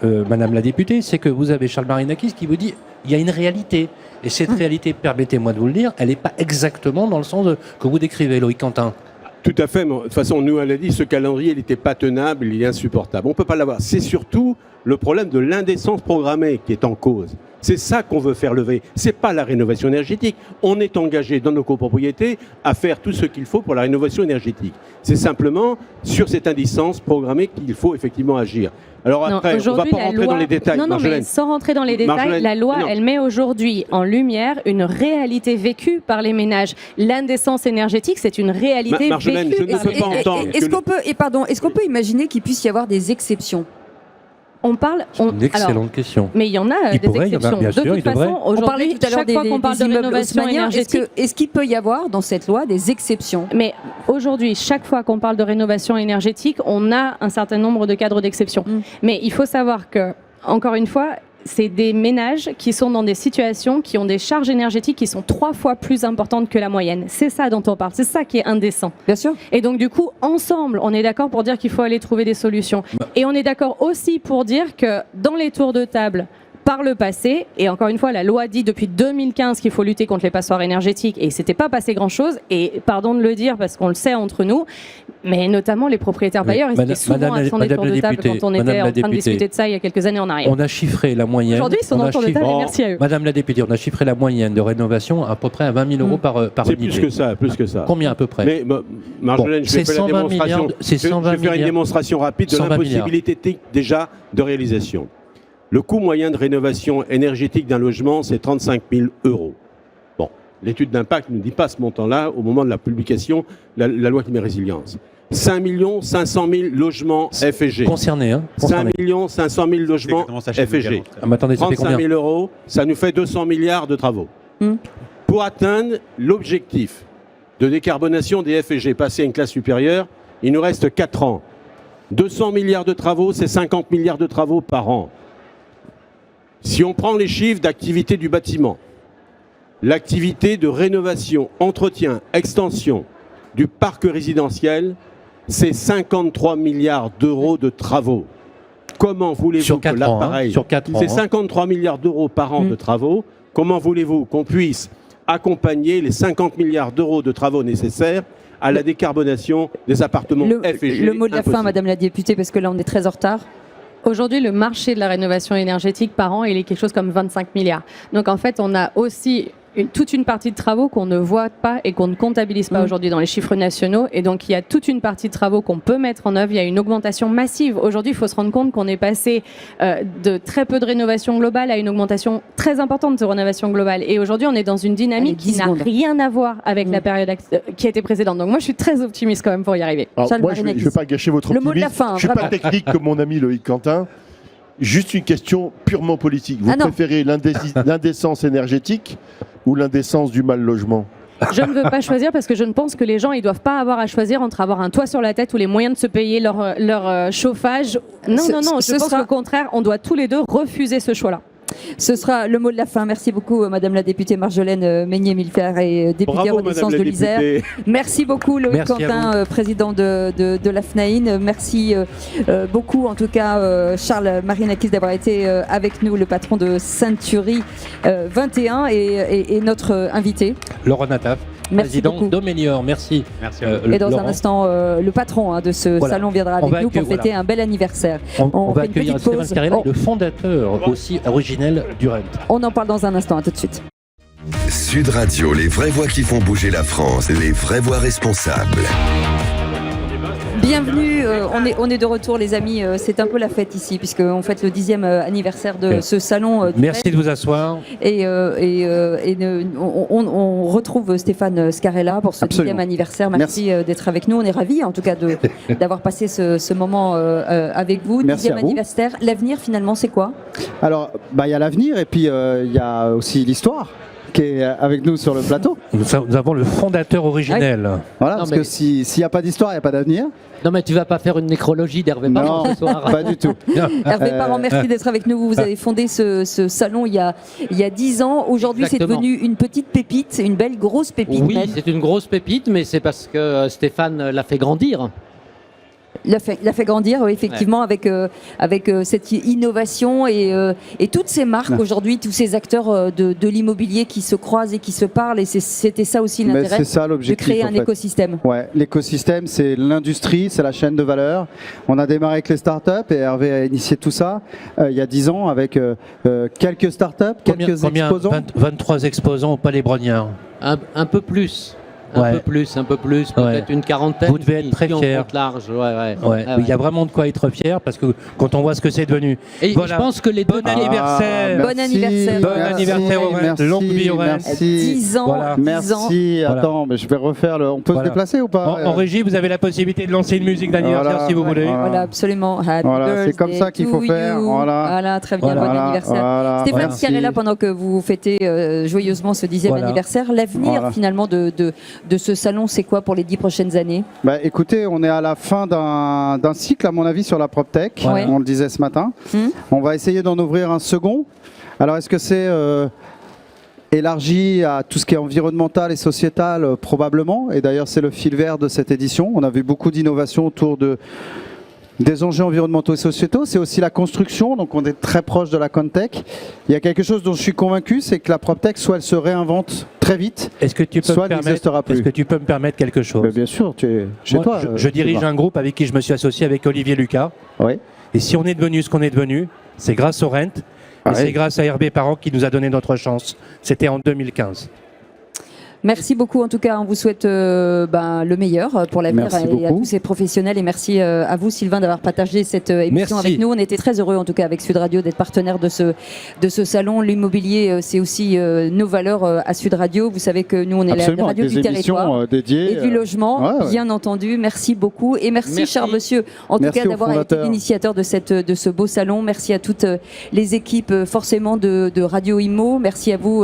Madame la députée, c'est que vous avez Charles Marinakis qui vous dit il y a une réalité. Et cette réalité, permettez-moi de vous le dire, elle n'est pas exactement dans le sens que vous décrivez, Loïc Quentin. Tout à fait. De toute façon, nous, elle a dit, ce calendrier, il n'était pas tenable, il est insupportable. On ne peut pas l'avoir. C'est surtout le problème de l'indécence programmée qui est en cause. C'est ça qu'on veut faire lever. C'est pas la rénovation énergétique. On est engagé dans nos copropriétés à faire tout ce qu'il faut pour la rénovation énergétique. C'est simplement sur cette indicence programmée qu'il faut effectivement agir. Alors après, on ne va pas rentrer dans les détails. Non, mais sans rentrer dans les détails, la loi, elle met aujourd'hui en lumière une réalité vécue par les ménages. L'indécence énergétique, c'est une réalité Marjolaine, vécue. je ne peux pas entendre. Est-ce qu'on peut imaginer qu'il puisse y avoir des exceptions? On parle. Une excellente question. Mais il y en a des exceptions. Bien sûr, de toute façon, aujourd'hui, chaque fois qu'on parle de rénovation énergétique, est-ce qu'il peut y avoir dans cette loi des exceptions? Mais aujourd'hui, chaque fois qu'on parle de rénovation énergétique, on a un certain nombre de cadres d'exception. Mais il faut savoir que, encore une fois, c'est des ménages qui sont dans des situations qui ont des charges énergétiques qui sont 3 fois plus importantes que la moyenne. C'est ça dont on parle, c'est ça qui est indécent. Bien sûr. Et donc du coup, ensemble, on est d'accord pour dire qu'il faut aller trouver des solutions. Et on est d'accord aussi pour dire que dans les tours de table, par le passé, et encore une fois, la loi dit depuis 2015 qu'il faut lutter contre les passoires énergétiques, et il ne s'était pas passé grand-chose, et pardon de le dire parce qu'on le sait entre nous, mais notamment les propriétaires bailleurs, ils étaient souvent absents des tours de table quand on était en train de discuter de ça il y a quelques années en arrière. On a chiffré la moyenne. Aujourd'hui, ils sont dans le tour de table, et merci à eux. Madame la députée, on a chiffré la moyenne de rénovation à peu près à 20 000 euros par C'est unité. plus que ça. Combien à peu près? Mais Marjolaine, je vais faire la démonstration. Je vais faire une démonstration rapide de l'impossibilité technique déjà de réalisation. Le coût moyen de rénovation énergétique d'un logement, c'est 35 000 euros. Bon, l'étude d'impact ne dit pas ce montant-là au moment de la publication, la loi Climat et Résilience. 5 500 000 logements FG. Concernés, hein. 5 500 000 logements FG. Attendez, ça fait 35 000 combien euros, ça nous fait 200 milliards de travaux. Pour atteindre l'objectif de décarbonation des FG, passer à une classe supérieure, il nous reste 4 ans. 200 milliards de travaux, c'est 50 milliards de travaux par an. Si on prend les chiffres d'activité du bâtiment, l'activité de rénovation, entretien, extension du parc résidentiel, c'est 53 milliards d'euros de travaux. Comment voulez-vous que l'appareil... C'est 53 milliards d'euros par an de travaux. Comment voulez-vous qu'on puisse accompagner les 50 milliards d'euros de travaux nécessaires à la décarbonation des appartements FG? Le mot de la fin, Madame la députée, parce que là, on est très en retard. Aujourd'hui, le marché de la rénovation énergétique par an, il est quelque chose comme 25 milliards. Donc en fait, on a aussi toute une partie de travaux qu'on ne voit pas et qu'on ne comptabilise pas aujourd'hui dans les chiffres nationaux. Et donc, il y a toute une partie de travaux qu'on peut mettre en œuvre. Il y a une augmentation massive. Aujourd'hui, il faut se rendre compte qu'on est passé de très peu de rénovation globale à une augmentation très importante de rénovation globale. Et aujourd'hui, on est dans une dynamique qui n'a rien à voir avec la période qui a été précédente. Donc moi, je suis très optimiste quand même pour y arriver. Alors, moi, je ne vais pas gâcher votre optimisme. Le mot de la fin, je ne suis pas technique comme mon ami Loïc Quentin. Juste une question purement politique. Vous préférez l'indécence énergétique ou l'indécence du mal logement? Je ne veux pas choisir parce que je ne pense que les gens, ils doivent pas avoir à choisir entre avoir un toit sur la tête ou les moyens de se payer leur chauffage. Non, je pense qu'au contraire, on doit tous les deux refuser ce choix-là. Ce sera le mot de la fin. Merci beaucoup, Madame la députée Marjolaine Meignier-Millefert et députée Renaissance de l'Isère. Merci beaucoup, Loïc Quentin, président de la FNAIN. Merci beaucoup, en tout cas, Charles Marinakis, d'avoir été avec nous, le patron de Century 21 et notre invité. Laurent Nataf. Président Doménior, merci. Et dans un instant, le patron de ce salon viendra avec nous pour fêter un bel anniversaire. On va accueillir Stéphane Scarella, le fondateur aussi originel du RENT. On en parle dans un instant, à tout de suite. Sud Radio, les vraies voix qui font bouger la France, les vraies voix responsables. Bienvenue, on est de retour les amis, c'est un peu la fête ici puisqu'on fête le 10e anniversaire de ce salon. Merci de vous asseoir. Et on retrouve Stéphane Scarella pour ce 10e anniversaire. Merci d'être avec nous, on est ravis en tout cas d'avoir passé ce moment avec vous. 10e anniversaire, l'avenir finalement c'est quoi? Alors il y a l'avenir et puis il y a aussi l'histoire qui est avec nous sur le plateau. Nous avons le fondateur originel. Voilà, parce que s'il n'y a pas d'histoire, il n'y a pas d'avenir. Non, mais tu vas pas faire une nécrologie d'Hervé Parent ce soir. Pas du tout. Hervé Parent, merci d'être avec nous. Vous avez fondé ce salon il y a 10 ans. Aujourd'hui, c'est devenu une petite pépite, une belle grosse pépite. Oui, c'est une grosse pépite, mais c'est parce que Stéphane l'a fait grandir. Il a fait grandir, oui, effectivement, avec cette innovation et toutes ces marques aujourd'hui, tous ces acteurs de l'immobilier qui se croisent et qui se parlent. Et c'était ça aussi l'intérêt, c'est ça, de créer un écosystème. Ouais, l'écosystème, c'est l'industrie, c'est la chaîne de valeur. On a démarré avec les startups et Hervé a initié tout ça il y a 10 ans avec quelques startups, quelques exposants. 23 exposants au Palais Brognard. Un peu plus. Un peu plus, peut-être une quarantaine. Vous devez être très fiers. Large. Il y a vraiment de quoi être fier parce que quand on voit ce que c'est devenu. Et je pense que les bon anniversaire. Bon anniversaire. Bon anniversaire au Rennes. Longue vie au Rennes. 10 ans. Voilà. Merci. Attends, mais je vais refaire le. On peut se déplacer ou pas en régie, vous avez la possibilité de lancer une musique d'anniversaire si vous voulez. Voilà, absolument. Voilà, c'est comme ça qu'il faut faire. Voilà, très bien. Bon anniversaire. Stéphane Scarella, pendant que vous fêtez joyeusement ce 10e anniversaire, l'avenir finalement de ce salon, c'est quoi pour les 10 prochaines années? Écoutez, on est à la fin d'un cycle, à mon avis, sur la PropTech. On le disait ce matin. On va essayer d'en ouvrir un second. Alors, est-ce que c'est élargi à tout ce qui est environnemental et sociétal? Probablement. Et d'ailleurs, c'est le fil vert de cette édition. On a vu beaucoup d'innovations autour des enjeux environnementaux et sociétaux. C'est aussi la construction, donc on est très proche de la Contech. Il y a quelque chose dont je suis convaincu, c'est que la PropTech, soit elle se réinvente très vite, soit elle n'existera plus. Est-ce que tu peux me permettre quelque chose? Bien sûr, tu es chez toi. Je dirige un groupe avec qui je me suis associé avec Olivier Lucas. Et si on est devenu ce qu'on est devenu, c'est grâce au Rent. Et c'est grâce à Hervé Parent qui nous a donné notre chance. C'était en 2015. Merci beaucoup. En tout cas, on vous souhaite le meilleur pour l'avenir et à tous ces professionnels. Et merci à vous, Sylvain, d'avoir partagé cette émission avec nous. On était très heureux, en tout cas, avec Sud Radio, d'être partenaire de ce salon. L'immobilier, c'est aussi nos valeurs à Sud Radio. Vous savez que nous, on est la radio du territoire et du logement, bien entendu. Merci beaucoup. Et merci, cher monsieur, en tout cas, d'avoir été l'initiateur de ce beau salon. Merci à toutes les équipes, forcément, de Radio Immo. Merci à vous,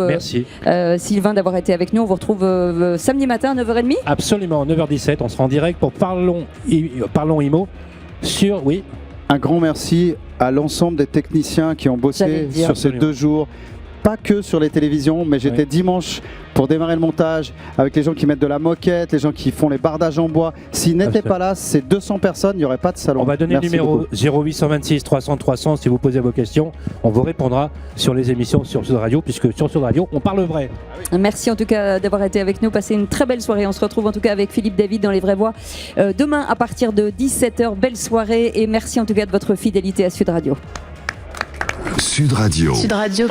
Sylvain, d'avoir été avec nous. On vous retrouve samedi matin à 9h30. Absolument, 9h17, on sera en direct pour Parlons Immo sur... Oui. Un grand merci à l'ensemble des techniciens qui ont bossé sur ces 2 jours. Pas que sur les télévisions, mais j'étais dimanche pour démarrer le montage avec les gens qui mettent de la moquette, les gens qui font les bardages en bois. S'ils n'étaient pas là, ces 200 personnes, il n'y aurait pas de salon. On va donner le numéro 0826 300 300 si vous posez vos questions. On vous répondra sur les émissions sur Sud Radio, puisque sur Sud Radio, on parle vrai. Merci en tout cas d'avoir été avec nous. Passez une très belle soirée. On se retrouve en tout cas avec Philippe David dans Les Vraies Voix demain à partir de 17h. Belle soirée et merci en tout cas de votre fidélité à Sud Radio. Sud Radio. Sud Radio.